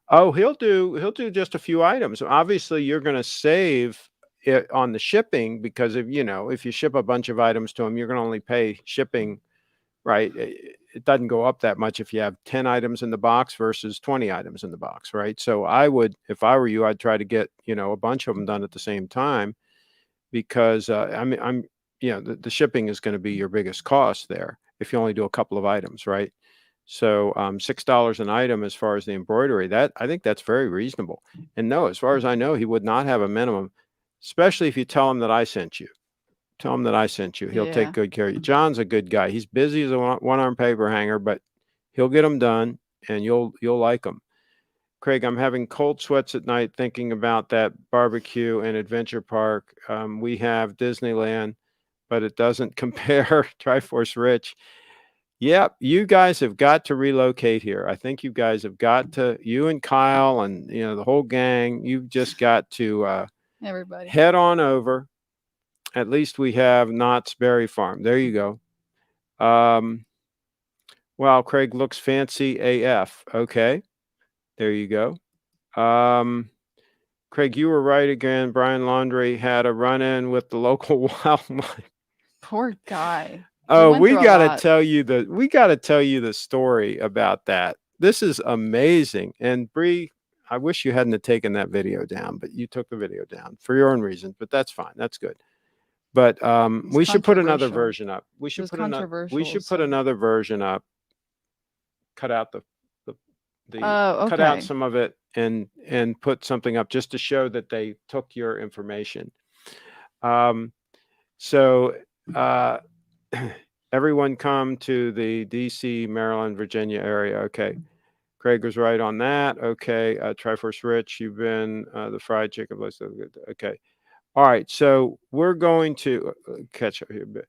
Oh, he'll do just a few items. Obviously, you're going to save it on the shipping because if you ship a bunch of items to him, you're going to only pay shipping, right? It doesn't go up that much if you have 10 items in the box versus 20 items in the box, right? So I would, if I were you, I'd try to get, a bunch of them done at the same time because the shipping is going to be your biggest cost there if you only do a couple of items, right? So $6 an item as far as the embroidery, that I think that's very reasonable. And no, as far as I know, he would not have a minimum, especially if you tell him that I sent you. Tell him that I sent you. He'll take Yeah. good care of you. John's a good guy. He's busy as a one-arm paper hanger, but he'll get them done, and you'll like them. Craig, I'm having cold sweats at night thinking about that barbecue and adventure park. We have Disneyland, but it doesn't compare. Triforce Rich. Yep, you guys have got to relocate here. I think you guys have got to, you and Kyle and the whole gang, you've just got to Everybody. head on over. At least we have Knott's Berry Farm. There you go. Wow, Craig looks fancy AF. Okay, there you go. Craig, you were right again. Brian Laundrie had a run-in with the local wildlife. Poor guy. He Oh, went we through a got to lot. tell you the story about that. This is amazing. And Bree, I wish you hadn't have taken that video down, but you took the video down for your own reasons, but that's fine. That's good. But It's we should put another controversial. version up. It was controversial, Put so. another version up. Cut out the the Oh, cut out okay. some of it and put something up just to show that they took your information. So uh, everyone come to the DC, Maryland, Virginia area. Okay. Craig was right on that. Okay. Triforce Rich, you've been the fried chicken place. Okay. All right. So we're going to catch up here a bit.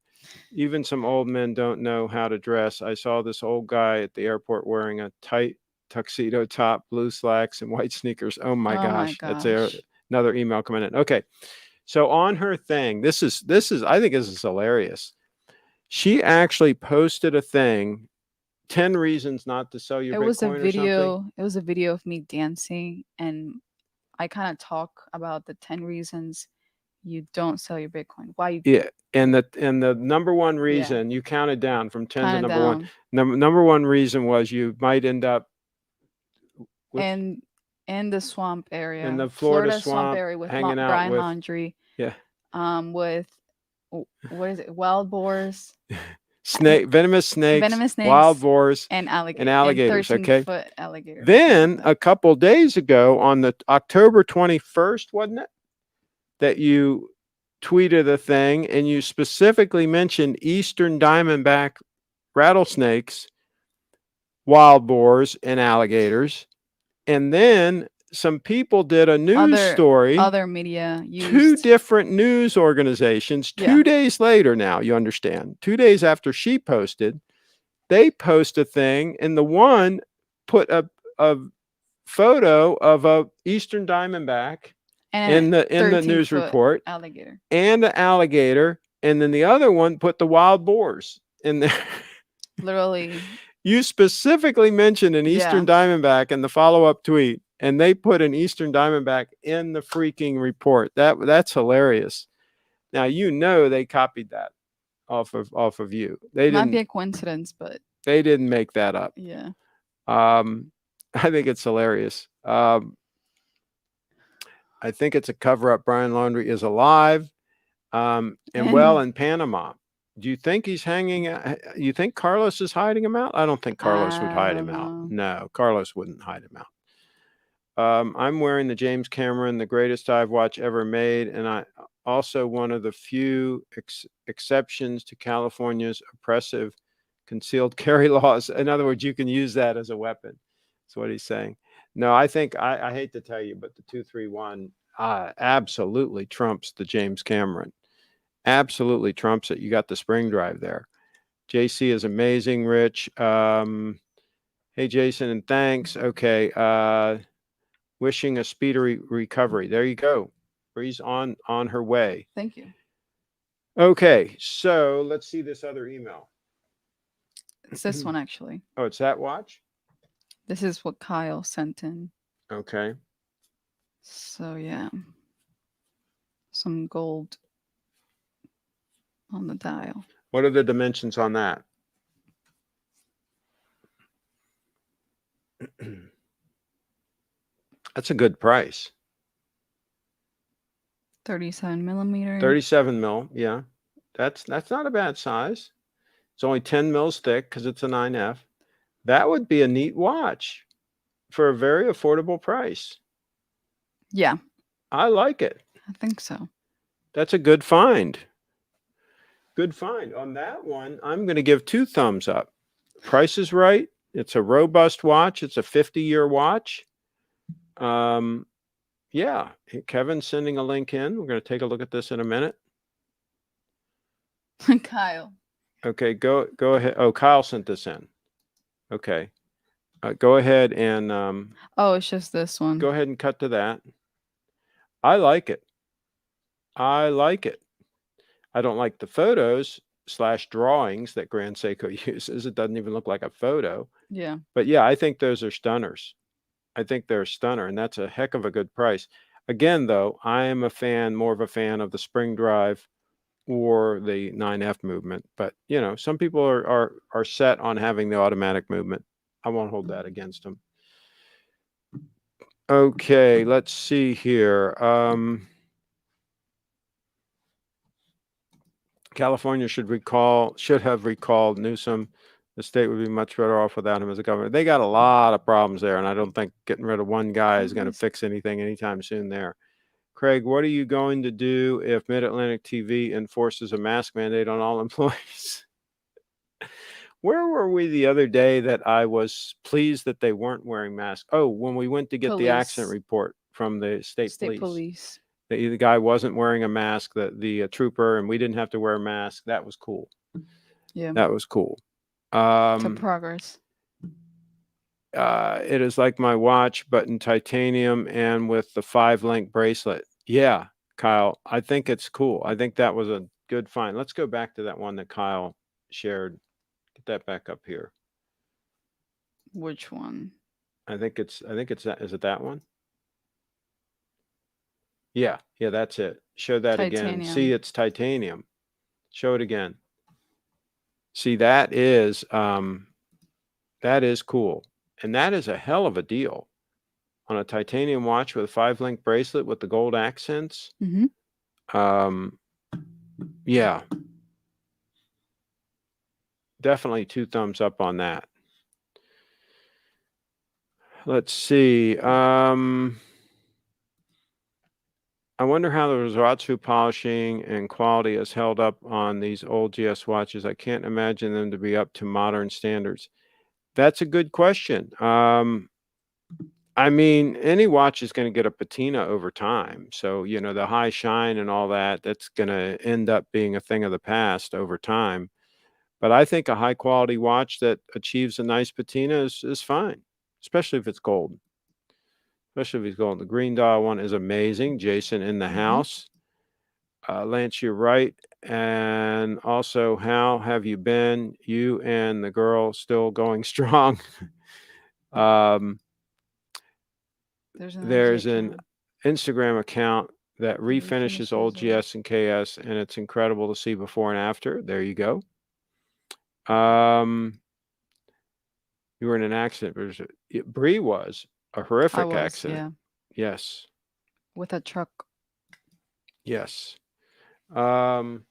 Even some old men don't know how to dress. I saw this old guy at the airport wearing a tight tuxedo top, blue slacks, and white sneakers. Oh my Oh my gosh. gosh. Another email coming in. Okay. So on her thing, this is I think this is hilarious. She actually posted a thing, 10 reasons not to sell your It was a Bitcoin or something. video. It was a video of me dancing, and I kind of talk about the 10 reasons you don't sell your Bitcoin. Why you, Yeah. And the number one yeah, reason you counted down from 10 to kind of number one. down. Number one reason was you might end up with And in the swamp in area, the Florida Florida swamp swamp area with hanging out Brian with Laundry, yeah, with what is it? Wild boars, venomous snakes, venomous wild snakes, boars, and and alligator, and alligators. Okay. 13-foot alligator or something like Then that. a couple days ago, on the October 21st, wasn't it, that you tweeted a thing and you specifically mentioned eastern diamondback rattlesnakes, wild boars, and alligators. And then some people did a news Other story, other media two used, different news organizations, yeah, 2 days later now, you understand, 2 days after she posted, they post a thing, and the one put a photo of a eastern diamondback and in the news 13-foot report alligator. and the alligator, and then the other one put the wild boars in there. Literally, You specifically mentioned an yeah. eastern diamondback in the follow-up tweet, and they put an eastern diamondback in the freaking report. That's hilarious. Now they copied that off of you. Might be a coincidence, but They didn't make that up. yeah. Um, I think it's hilarious. I think it's a cover up. Brian Laundrie is alive and well And in Panama. Do you think he's hanging? You think Carlos is hiding him out? I don't think Carlos would I hide don't him out. know. No, Carlos wouldn't hide him out. I'm wearing the James Cameron, the greatest dive watch ever made, and I also one of the few exceptions to California's oppressive concealed carry laws. In other words, you can use that as a weapon. That's what he's saying. No, I think I hate to tell you, but the 231 absolutely trumps the James Cameron. Absolutely trumps it. You got the spring drive there. JC is amazing, Rich. Hey, Jason, and thanks. Okay. Wishing a speedy recovery. There you go. Bree's on her way. Thank you. Okay, so let's see this other email. It's this one actually. Oh, it's that watch? This is what Kyle sent in. Okay. So yeah, some gold on the dial. What are the dimensions on that? That's a good price. 37 millimeter. 37 mil. Yeah. That's not a bad size. It's only 10 mils thick because it's a 9F. That would be a neat watch for a very affordable price. Yeah, I like it. I think so. That's a good find. Good find. On that one, I'm going to give 2 thumbs up. Price is right. It's a robust watch. It's a 50-year watch. Yeah, Kevin's sending a link in. We're going to take a look at this in a minute. Kyle. Okay, go ahead. Oh, Kyle sent this in. Okay, go ahead and Oh, it's just this one. go ahead and cut to that. I like it. I like it. I don't like the photos / drawings that Grand Seiko uses. It doesn't even look like a photo. Yeah. But yeah, I think those are stunners. I think they're a stunner, and that's a heck of a good price. Again, though, I am more of a fan of the spring drive or the 9F movement. But some people are set on having the automatic movement. I won't hold that against them. Okay, let's see here. California should have recalled Newsom. The state would be much better off without him as a governor. They got a lot of problems there, and I don't think getting rid of one guy is going to fix anything anytime soon there. Craig, what are you going to do if Mid-Atlantic TV enforces a mask mandate on all employees? Where were we the other day that I was pleased that they weren't wearing masks? Oh, when we went to get the accident report from the state police. The guy wasn't wearing a mask, the trooper, and we didn't have to wear a mask. That was cool. Yeah. That was cool. It's a progress. It is like my watch, but in titanium and with the 5-link bracelet. Yeah, Kyle, I think it's cool. I think that was a good find. Let's go back to that one that Kyle shared. Get that back up here. Which one? I think it's that. Is it that one? Yeah, that's it. Show that again. See, it's titanium. Show it again. See, that is cool. And that is a hell of a deal on a titanium watch with a 5-link bracelet with the gold accents. Mm-hmm. Yeah. Definitely 2 thumbs up on that. Let's see. I wonder how the Rosato polishing and quality has held up on these old GS watches. I can't imagine them to be up to modern standards. That's a good question. I mean, any watch is going to get a patina over time. So, the high shine and all that's going to end up being a thing of the past over time. But I think a high quality watch that achieves a nice patina is fine, especially if it's gold. The green dial one is amazing. Jason in the house. Lance, you're right. And also, how have you been? You and the girl still going strong? There's an Instagram account that refinishes old GS and KS, and it's incredible to see before and after. There you go. You were in an accident. Bree was a horrific accident. Yeah. Yes. With a truck. Yes. Both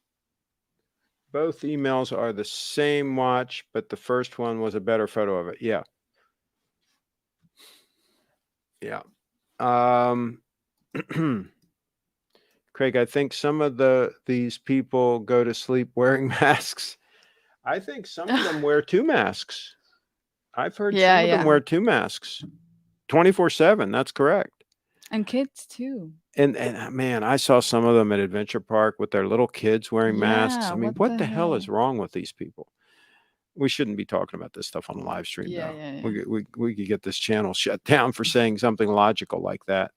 emails are the same watch, but the first one was a better photo of it. Yeah. Yeah. Craig, I think some of these people go to sleep wearing masks. I think some of them wear 2 masks. I've heard some of them wear 2 masks 24/7. That's correct. And kids too. And man, I saw some of them at Adventure Park with their little kids wearing masks. I mean, what the hell is wrong with these people? We shouldn't be talking about this stuff on a live stream, though. Yeah. We could get this channel shut down for saying something logical like that.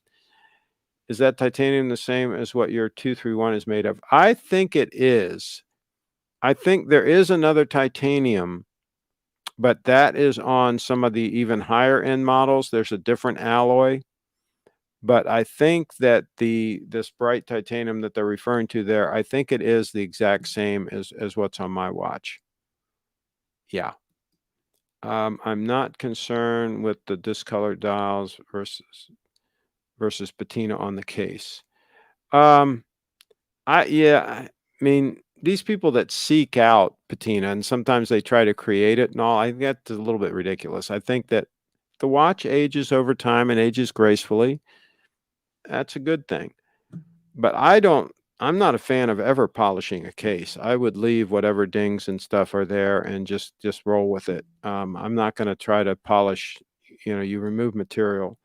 Is that titanium the same as what your 231 is made of? I think it is. I think there is another titanium, but that is on some of the even higher end models. There's a different alloy. But I think that this bright titanium that they're referring to there, I think it is the exact same as what's on my watch. Yeah. I'm not concerned with the discolored dials versus patina on the case. I mean, these people that seek out patina and sometimes they try to create it and all, I think that's a little bit ridiculous. I think that the watch ages over time and ages gracefully. That's a good thing. But I'm not a fan of ever polishing a case. I would leave whatever dings and stuff are there and just roll with it. I'm not going to try to polish. You remove material,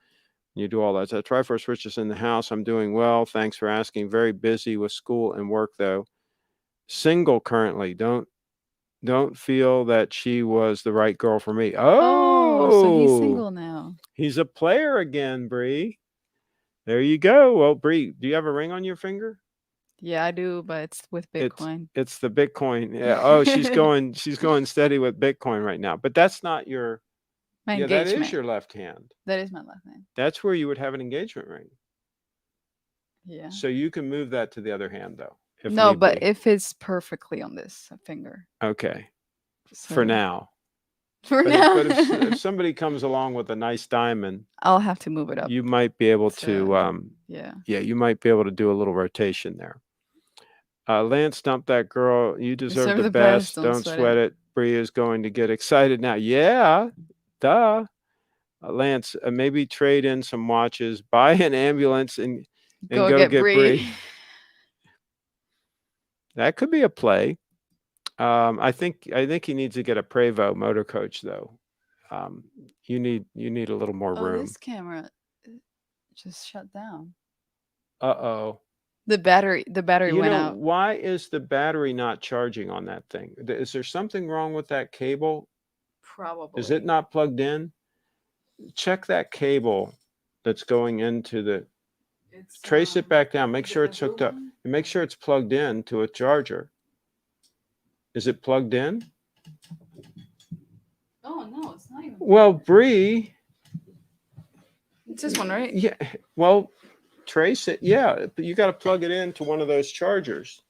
you do all that. So Triforce Rich is in the house. I'm doing well. Thanks for asking. Very busy with school and work though. Single currently. Don't feel that she was the right girl for me. Oh, so he's Oh, single now. he's a player again, Bree. There you go. Well, Bree, do you have a ring on your finger? Yeah, I do, but it's with It's Bitcoin. it's the Bitcoin. Yeah. Oh, she's going steady with Bitcoin right now. But that's not your. My Yeah, that is engagement. your left hand. That is my last name. That's where you would have an engagement ring. Yeah. So you can move that to the other hand though, if No, need but be. if it's perfectly on this finger. Okay. For So now. for But if now, but if somebody comes along with a nice diamond, I'll have to move it up you might be able to, to yeah. yeah, you might be able to do a little rotation there. Lance, dump that girl. You deserve Deserve the the best. best. Don't Don't sweat sweat it. it. Bree is going to get excited now. Yeah, duh. Lance, maybe trade in some watches, buy an ambulance, and Go go get get Bree. Bree. That could be a play. I think he needs to get a Prevost motor coach though. Um, you need a little more Oh, room. this camera just shut down. Uh-oh. The battery You went know, out. why is the battery not charging on that thing? Is there something wrong with that cable? Is it Probably. not plugged in? Check that cable that's going into the. It's Trace it back down. Make the, sure the it's blue hooked up. one. And make sure it's plugged in to a charger. Is it plugged in? Oh no, it's not even. Well, Bree, It's this one, right? yeah. Well, trace it. Yeah, but you got to plug it into one of those chargers.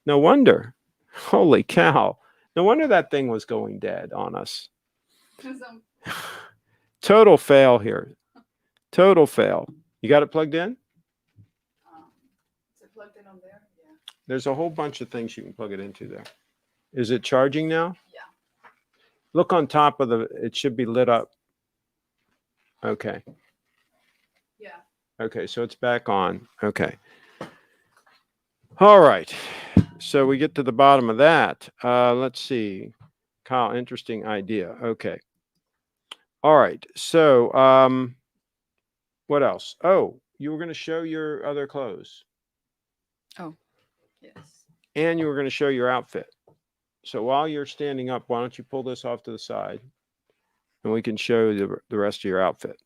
No wonder. Holy cow. No wonder that thing was going dead on us. Total fail here. Total fail. You got it plugged in? Is it plugged in on there? Yeah. There's a whole bunch of things you can plug it into there. Is it charging now? Yeah. Look on top of it should be lit up. Okay. Yeah. Okay, so it's back on. Okay. All right. So we get to the bottom of that. Let's see. Kyle, interesting idea. Okay. All right. So what else? Oh, you were going to show your other clothes. Oh, yes. And you were going to show your outfit. So while you're standing up, why don't you pull this off to the side and we can show the rest of your outfit.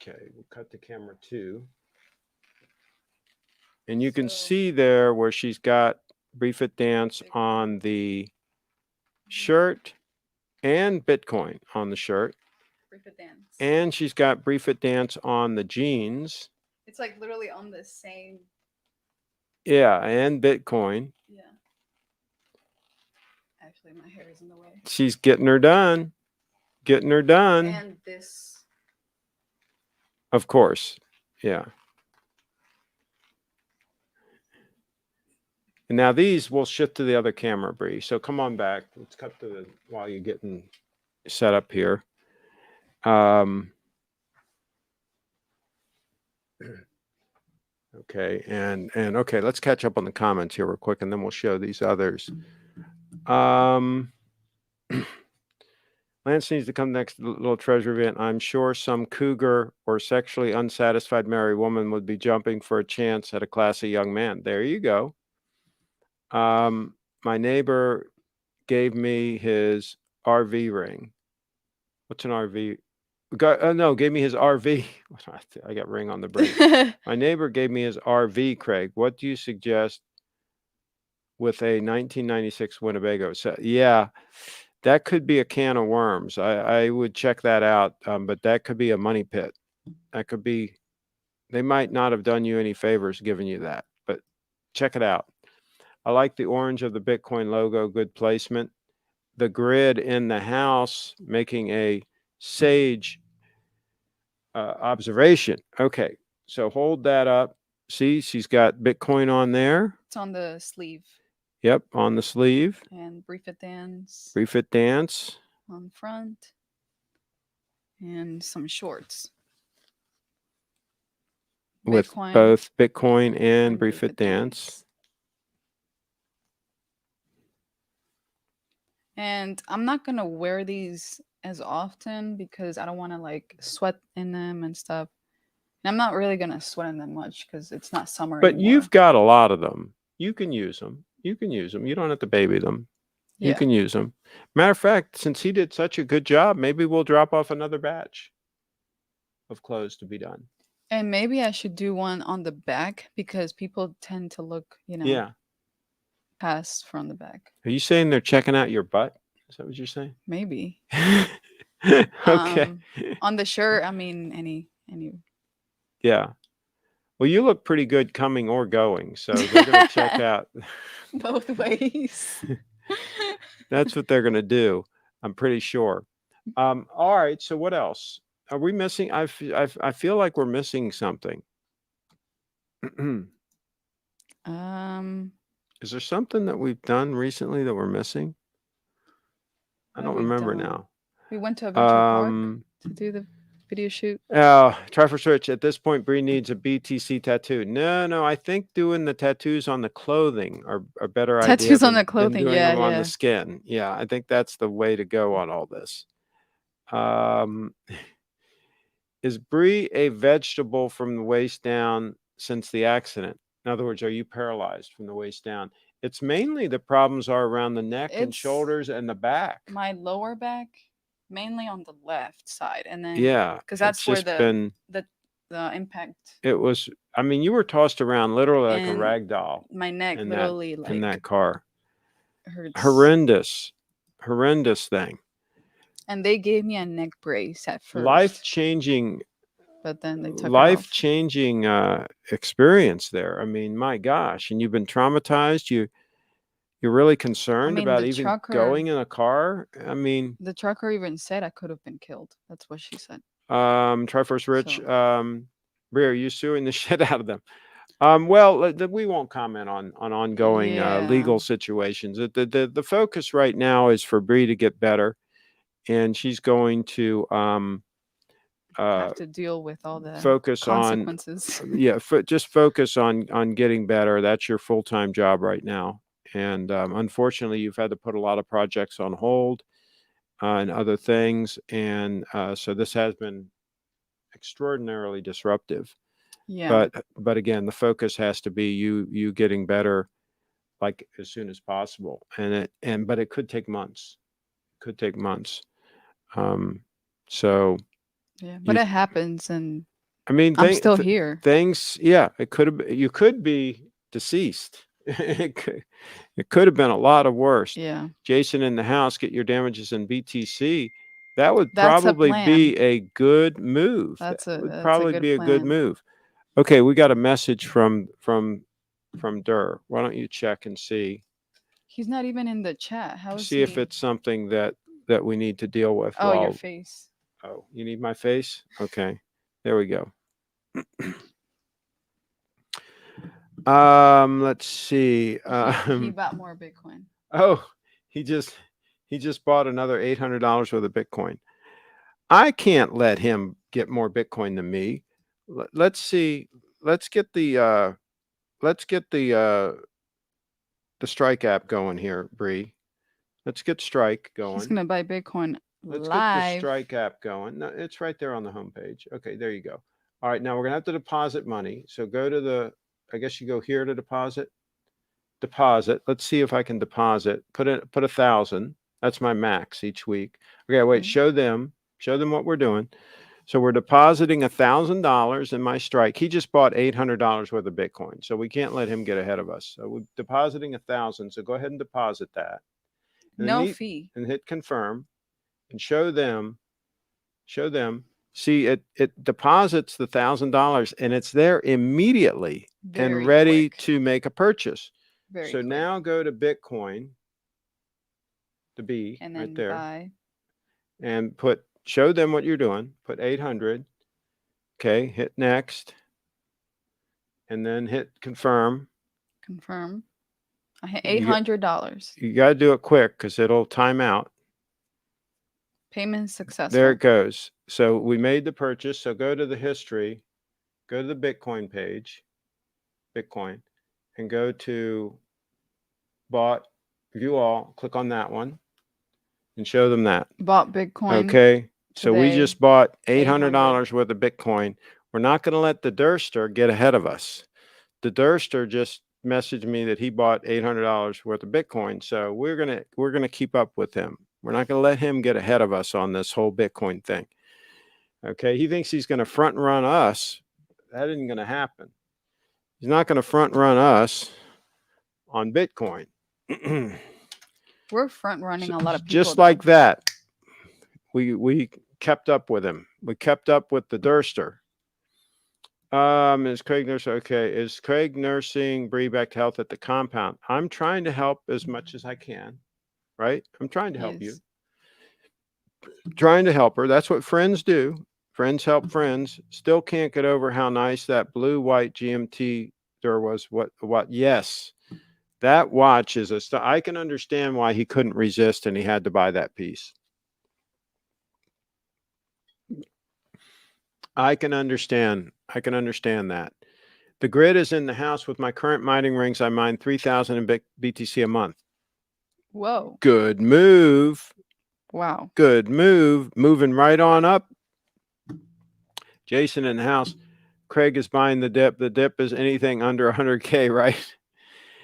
Okay, we'll cut the camera too. And you can see there where she's got BriFitDance on the shirt and Bitcoin on the shirt. BriFitDance. And she's got BriFitDance on the jeans. It's like literally on the same. Yeah, and Bitcoin. Yeah. Actually, my hair is in the way. She's getting her done. Getting her done. And this. Of course. Yeah. And now these will shift to the other camera, Bree. So come on back. Let's cut to while you're getting set up here. Okay, and okay, let's catch up on the comments here real quick, and then we'll show these others. Lance needs to come next to the little treasure event. I'm sure some cougar or sexually unsatisfied married woman would be jumping for a chance at a classy young man. There you go. My neighbor gave me his RV ring. What's an RV? No, gave me his RV. I got ring on the brain. My neighbor gave me his RV, Craig. What do you suggest with a 1996 Winnebago? So, yeah, that could be a can of worms. I would check that out, but that could be a money pit. That could be, they might not have done you any favors giving you that, but check it out. I like the orange of the Bitcoin logo, good placement. The grid in the house making a sage observation. Okay, so hold that up. See, she's got Bitcoin on there. It's on the sleeve. Yep, on the sleeve. And BriFitDance BriFitDance on front. And some shorts. with Bitcoin both Bitcoin and and BriFitDance. BriFitDance. And I'm not gonna wear these as often because I don't want to like sweat in them and stuff. And I'm not really gonna sweat in them much because it's not summer But you've anymore. got a lot of them. You can use them. You can use them. You don't have to baby them. You Yeah. can use them. Matter of fact, since he did such a good job, maybe we'll drop off another batch of clothes to be done. And maybe I should do one on the back because people tend to look, Yeah. past from the back. Are you saying they're checking out your butt? Is that what you're saying? Maybe. Okay. On the shirt, I mean any Yeah. Well, you look pretty good coming or going, so they're going to check out. both ways. That's what they're going to do. I'm pretty sure. All right. So what else? Are we missing? I feel like we're missing something. um, Is there something that we've done recently that we're missing? I what have don't we remember done? now. We went to Adventure Park Um, to do the video shoot. Try for switch. At this point, Bree needs a BTC tattoo. No, no, I think doing the tattoos on the clothing are a better idea Tattoos on the than clothing. doing Yeah, them on the yeah. skin. Yeah, I think that's the way to go on all this. Um, is Bree a vegetable from the waist down since the accident? In other words, are you paralyzed from the waist down? It's mainly the problems are around the neck and It's shoulders and the back. my lower back, mainly on the left side, and then Yeah, because it's that's where just been, the the impact it was, I mean, you were tossed around literally like a and rag doll my neck in that literally in that like car. hurts. Horrendous, horrendous thing. And they gave me a neck brace at Life first, changing, but then they took it life off. changing experience there. I mean, my gosh, and you've been traumatized. You're really I concerned mean, about even going in a car. I mean, the trucker even said I could have been killed. That's what she said. Triforce Rich, So Brie, are you suing the shit out of them? Well, we won't comment on ongoing yeah, legal situations. The focus right now is for Bree to get better, and she's going to uh, have to deal with all the focus on consequences. yeah, just focus on getting better. That's your full time job right now, and unfortunately, you've had to put a lot of projects on hold and other things, and so this has been extraordinarily disruptive. Yeah, But again, the focus has to be you getting better like as soon as possible, but it could take months. Could take months. Um, so yeah, but you, it happens, and I mean, I'm still here. things. Yeah, it could have. You could be deceased. It could have been a lot of worse. Yeah, Jason in the house, get your damages in BTC. That would that's a probably plan. be a good move. That would That's a probably good be a good plan. move. Okay, we got a message from Durr. Why don't you check and He's not even in the chat. How is see if he? it's something that we need to deal with Oh, your while face. oh, you need my face? Okay. There we go. Let's see. He bought more Bitcoin. Oh, he just he just bought another $800 worth of Bitcoin. I can't let him get more Bitcoin than me. Let's see. Let's get let's get the Strike app going here, Bree. Let's get Strike He's going. gonna buy Bitcoin Let's get the live. Strike app going. No, it's right there on the homepage. Okay, there you go. All right, now we're gonna have to deposit money. So go to the, I guess you go here to deposit. Deposit. Let's see if I can deposit. Put 1,000. That's my max each week. Okay, wait. Mm. Show them. Show them what we're doing. So we're depositing $1,000 in my strike. He just bought $800 worth of Bitcoin, so we can't let him get ahead of us. So we're depositing 1,000. So go ahead and deposit that, and then No fee. and hit confirm, and show them. Show them. See, it deposits the $1,000, and it's there immediately and Very ready quick. to make a purchase. Very So quick. now go to Bitcoin, the B And right then there, buy. and show them what you're doing. Put 800. Okay, hit next, and then hit confirm. Confirm. I hit You $800. you got to do it quick because it'll time out. Payment There successful. it goes. So we made the purchase. So go to the history, go to the Bitcoin page, Bitcoin, and go to bought, view all, click on that one and show them that. Bought Bitcoin Okay. So we today. just bought 800. $800 worth of Bitcoin. We're not going to let the Durster get ahead of us. The Durster just messaged me that he bought $800 worth of Bitcoin. So we're going to keep up with him. We're not going to let him get ahead of us on this whole Bitcoin thing. Okay. He thinks he's going to front run us. That isn't going to happen. He's not going to front run us on Bitcoin. We're front running a lot of people. Just though. like that. We kept up with him. We kept up with the Durster. Is Craig nursing? Okay. Is Craig nursing Bree back to health at the compound? I'm trying to help as much as I can. Right? I'm trying to help you. Trying to help her. That's what friends do. Friends help friends. Still can't get over how nice that blue white GMT there was. What? Yes. That watch is I can understand why he couldn't resist and he had to buy that piece. I can understand that. The grid is in the house with my current mining rings. I mine 3,000 in BTC a month. Whoa. Good move. Wow. Good move. Moving right on up. Jason in the house. Craig is buying the dip. The dip is anything under 100K, right?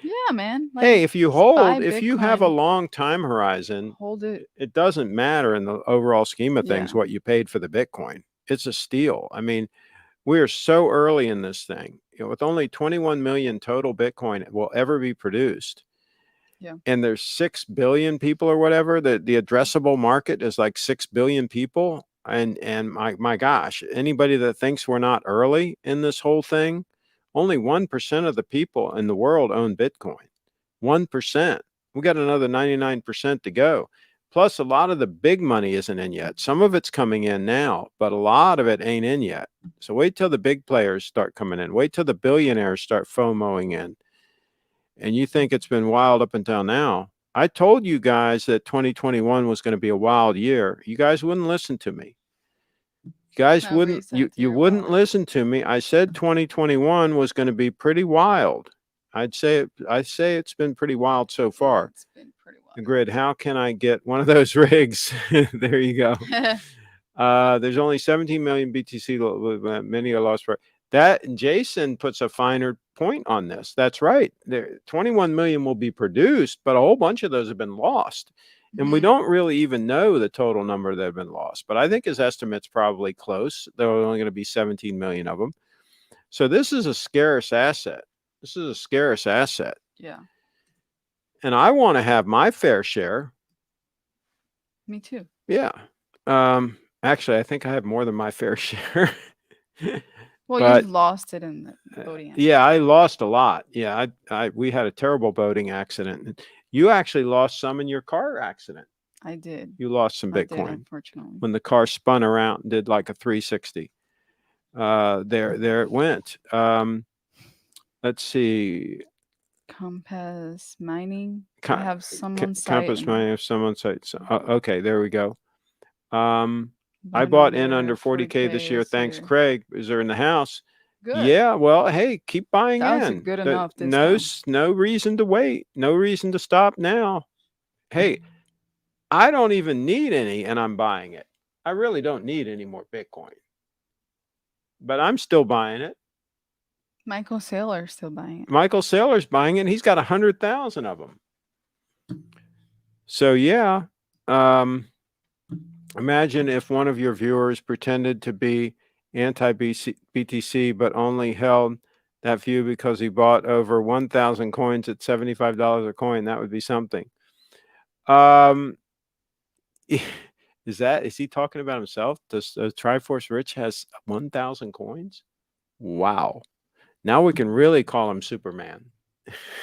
Yeah, man. Like, hey, if you hold, if you have a Bitcoin, long time horizon, hold it. It doesn't matter in the overall scheme of things what you paid for the Bitcoin. It's a steal. I mean, we are so early in this thing. With only 21 million total Bitcoin will ever be produced. Yeah. And there's 6 billion people or whatever. The addressable market is like 6 billion people. And my gosh, anybody that thinks we're not early in this whole thing, only 1% of the people in the world own Bitcoin. 1%. We got another 99% to go. Plus, a lot of the big money isn't in yet. Some of it's coming in now, but a lot of it ain't in yet. So wait till the big players start coming in. Wait till the billionaires start FOMOing in. And you think it's been wild up until now. I told you guys that 2021 was going to be a wild year. You guys wouldn't listen to me. You guys wouldn't, you wouldn't listen to me. I said 2021 was going to be pretty wild. I'd say it's been pretty wild so far. Yeah, it's been pretty wild. The grid. How can I get one of those rigs? There you go. There's only 17 million BTC. Many are lost for that. Jason puts a finer point on this. That's right. There, 21 million will be produced, but a whole bunch of those have been lost. And we don't really even know the total number that have been lost. But I think his estimate's probably close. There are only going to be 17 million of them. So this is a scarce asset. This is a scarce asset. Yeah. And I want to have my fair share. Me too. Yeah. Actually, I think I have more than my fair share. Well, but, you've lost it in the boating accident. Yeah, I lost a lot. Yeah, we had a terrible boating accident. You actually lost some in your car accident. I did. You lost some Bitcoin. I did, unfortunately. When the car spun around and did like a 360. There it went. Let's see. Compass mining. I have someone's site. Compass mining of someone's site. So, okay, there we go. I bought in under 40K this year. Thanks, Craig. Is there in the house? Good. Yeah, well, hey, keep buying in. Good enough this time. No reason to wait. No reason to stop now. Hey, I don't even need any, and I'm buying it. I really don't need any more Bitcoin. But I'm still buying it. Michael Saylor's still buying it. Michael Saylor's buying it, and he's got 100,000 of them. So, yeah. Imagine if one of your viewers pretended to be anti BTC, but only held that view because he bought over 1,000 coins at $75 a coin. That would be something. Um, is he talking about himself? Does Triforce Rich has 1,000 coins? Wow. Now we can really call him Superman.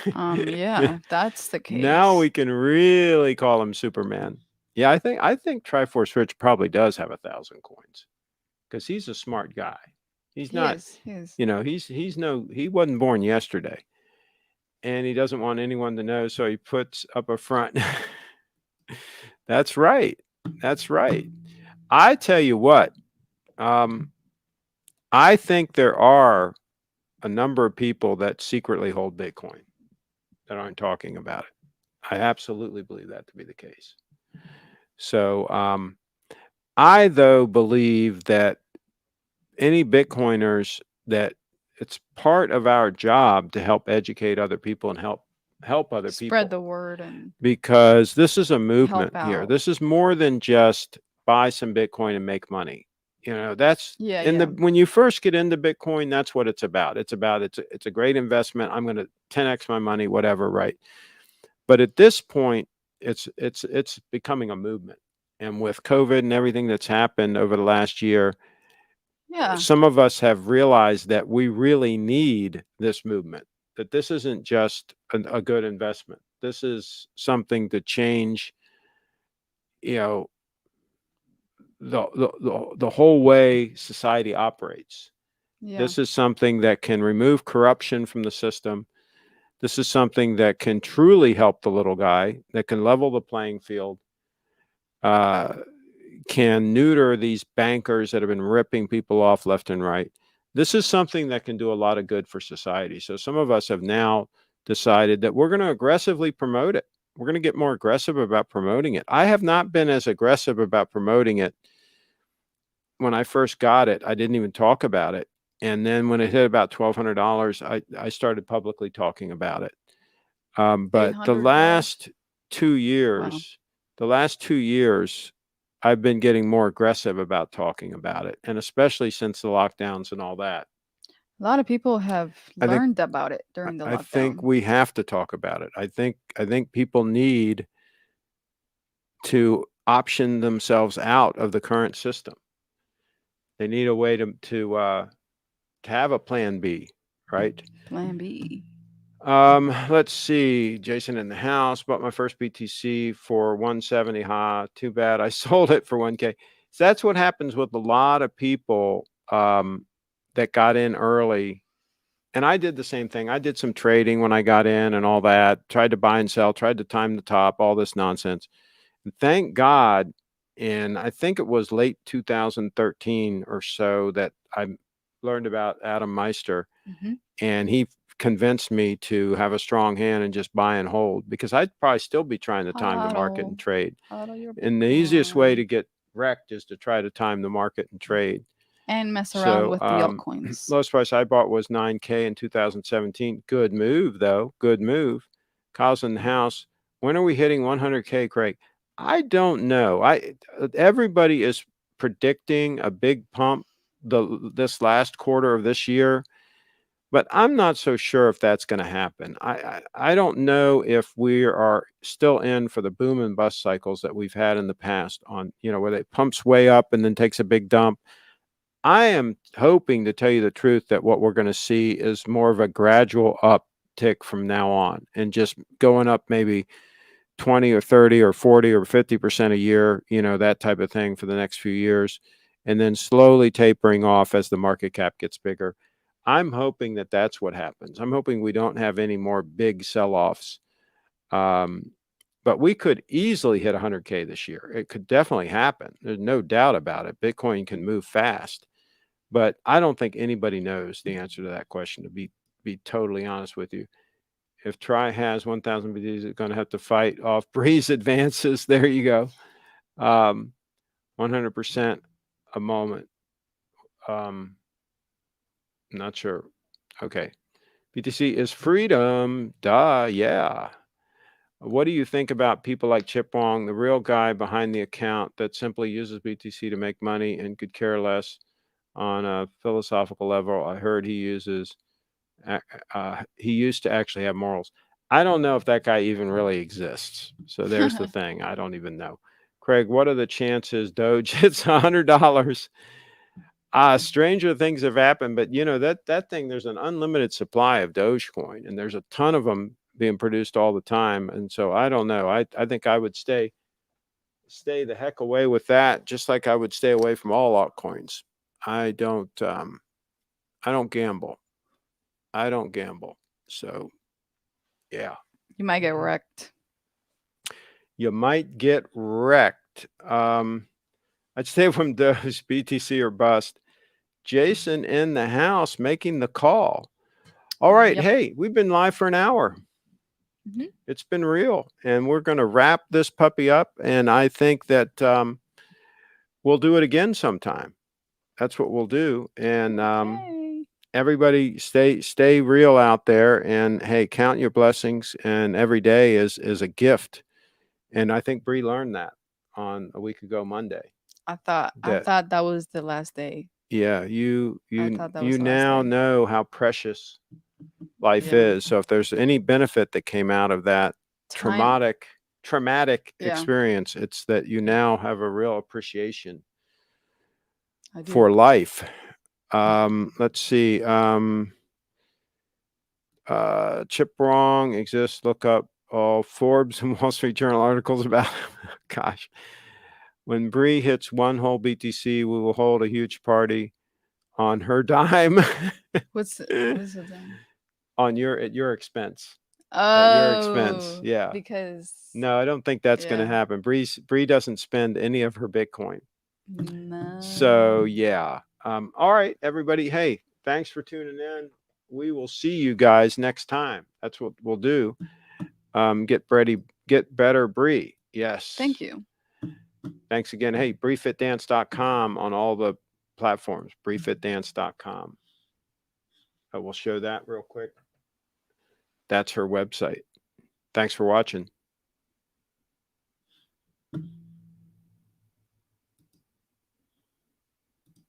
Yeah, if that's the Now we case. can really call him Superman. Yeah, I think Triforce Rich probably does have 1,000 coins because he's a smart guy. He's He not, is. He is. he wasn't born yesterday, and he doesn't want anyone to know, so he puts up a front. That's right. That's right. I tell you what, um, I think there are a number of people that secretly hold Bitcoin that aren't talking about it. I absolutely believe that to be the case. So, I, though, believe that any Bitcoiners, that it's part of our job to help educate other people and help other Spread people, the word and because this is a help movement here. out. This is more than just buy some Bitcoin and make money. That's Yeah, in the yeah. when you first get into Bitcoin, that's what it's about. It's a great investment. I'm going to 10x my money, whatever, right? But at this point, it's becoming a movement. And with COVID and everything that's happened over the last year, Yeah. some of us have realized that we really need this movement, that this isn't just a good investment. This is something to change, you know, the whole way society operates. Yeah. This is something that can remove corruption from the system. This is something that can truly help the little guy, that can level the playing field, uh, can neuter these bankers that have been ripping people off left and right. This is something that can do a lot of good for society. So some of us have now decided that we're going to aggressively promote it. We're going to get more aggressive about promoting it. I have not been as aggressive about promoting it. When I first got it, I didn't even talk about it. And then when it hit about $1,200, I started publicly talking about it. But $800. 2 Wow. years, the last 2 years, I've been getting more aggressive about talking about it, and especially since the lockdowns and all that. A lot of people have I think learned about it during the I think lockdown. we have to talk about it. I think people need to option themselves out of the current system. They need a way to have a plan B, right? Plan B. Let's see. Jason in the house bought my first BTC for 170. Ha, too bad I sold it for 1K. So that's what happens with a lot of people that got in early. And I did the same thing. I did some trading when I got in and all that, tried to buy and sell, tried to time the top, all this nonsense. And thank God, and I think it was late 2013 or so that I learned about Adam Meister, Hmm. and he convinced me to have a strong hand and just buy and hold, because I'd probably still be trying to time the market and Huddle. trade. Huddle your And the easiest way Bitcoin. to get wrecked is to try to time the market and trade. And mess around So, with the altcoins. lowest price I bought was 9K in 2017. Good move, though. Good move. Kyle's in the house. When are we hitting 100K, Craig? I don't know. Everybody is predicting a big pump this last quarter of this year, but I'm not so sure if that's going to happen. I don't know if we are still in for the boom and bust cycles that we've had in the past, on where it pumps way up and then takes a big dump. I am hoping, to tell you the truth, that what we're going to see is more of a gradual uptick from now on, and just going up maybe 20 or 30 or 40 or 50% a year, that type of thing for the next few years, and then slowly tapering off as the market cap gets bigger. I'm hoping that that's what happens. I'm hoping we don't have any more big sell-offs. Um, but we could easily hit 100K this year. It could definitely happen. There's no doubt about it. Bitcoin can move fast, but I don't think anybody knows the answer to that question, to be totally honest with you. If Try has 1,000 BDs, it's going to have to fight off Breeze advances. There you go. 100% a moment. Not sure. Okay. BTC is freedom. Duh. Yeah. What do you think about people like Chip Wong, the real guy behind the account that simply uses BTC to make money and could care less on a philosophical level? I heard he used to actually have morals. I don't know if that guy even really exists. So there's the thing. I don't even know. Craig, what are the chances Doge hits $100? Stranger things have happened, but that thing. There's an unlimited supply of Dogecoin, and there's a ton of them being produced all the time. And so I don't know. I think I would stay the heck away with that, just like I would stay away from all altcoins. I don't I don't gamble. I don't gamble. So yeah, You might get wrecked. you might get wrecked. I'd stay from those BTC or bust. Jason in the house making the call. All right. Yep. Hey, we've been live for an hour. Hmm. It's been real. And we're going to wrap this puppy up. And I think that we'll do it again sometime. That's what we'll do. And Okay. everybody stay real out there. And hey, count your blessings. And every day is a gift. And I think Bree learned that on a week ago Monday. I That thought that was the last day. yeah, I thought that you was the last now day. know how precious life Yeah. is. So if there's any benefit that came out of that Time. traumatic Yeah, experience, it's that you now have a real appreciation I do. for life. Let's see. Chip Wrong exists. Look up all Forbes and Wall Street Journal articles about him. Gosh. When Bree hits one whole BTC, we will hold a huge party on her dime. What's the thing? On your at your expense. At your expense. Oh, Yeah. because No, I don't think that's going to yeah. happen. Bree doesn't spend any of her Bitcoin. So No. yeah. All right, everybody. Hey, thanks for tuning in. We will see you guys next time. That's what we'll do. Get ready, get better, Bree. Thank Yes. you. Thanks again. Hey, BriFitDance.com on all the platforms. BriFitDance.com. I will show that real quick. That's her website. Thanks for watching.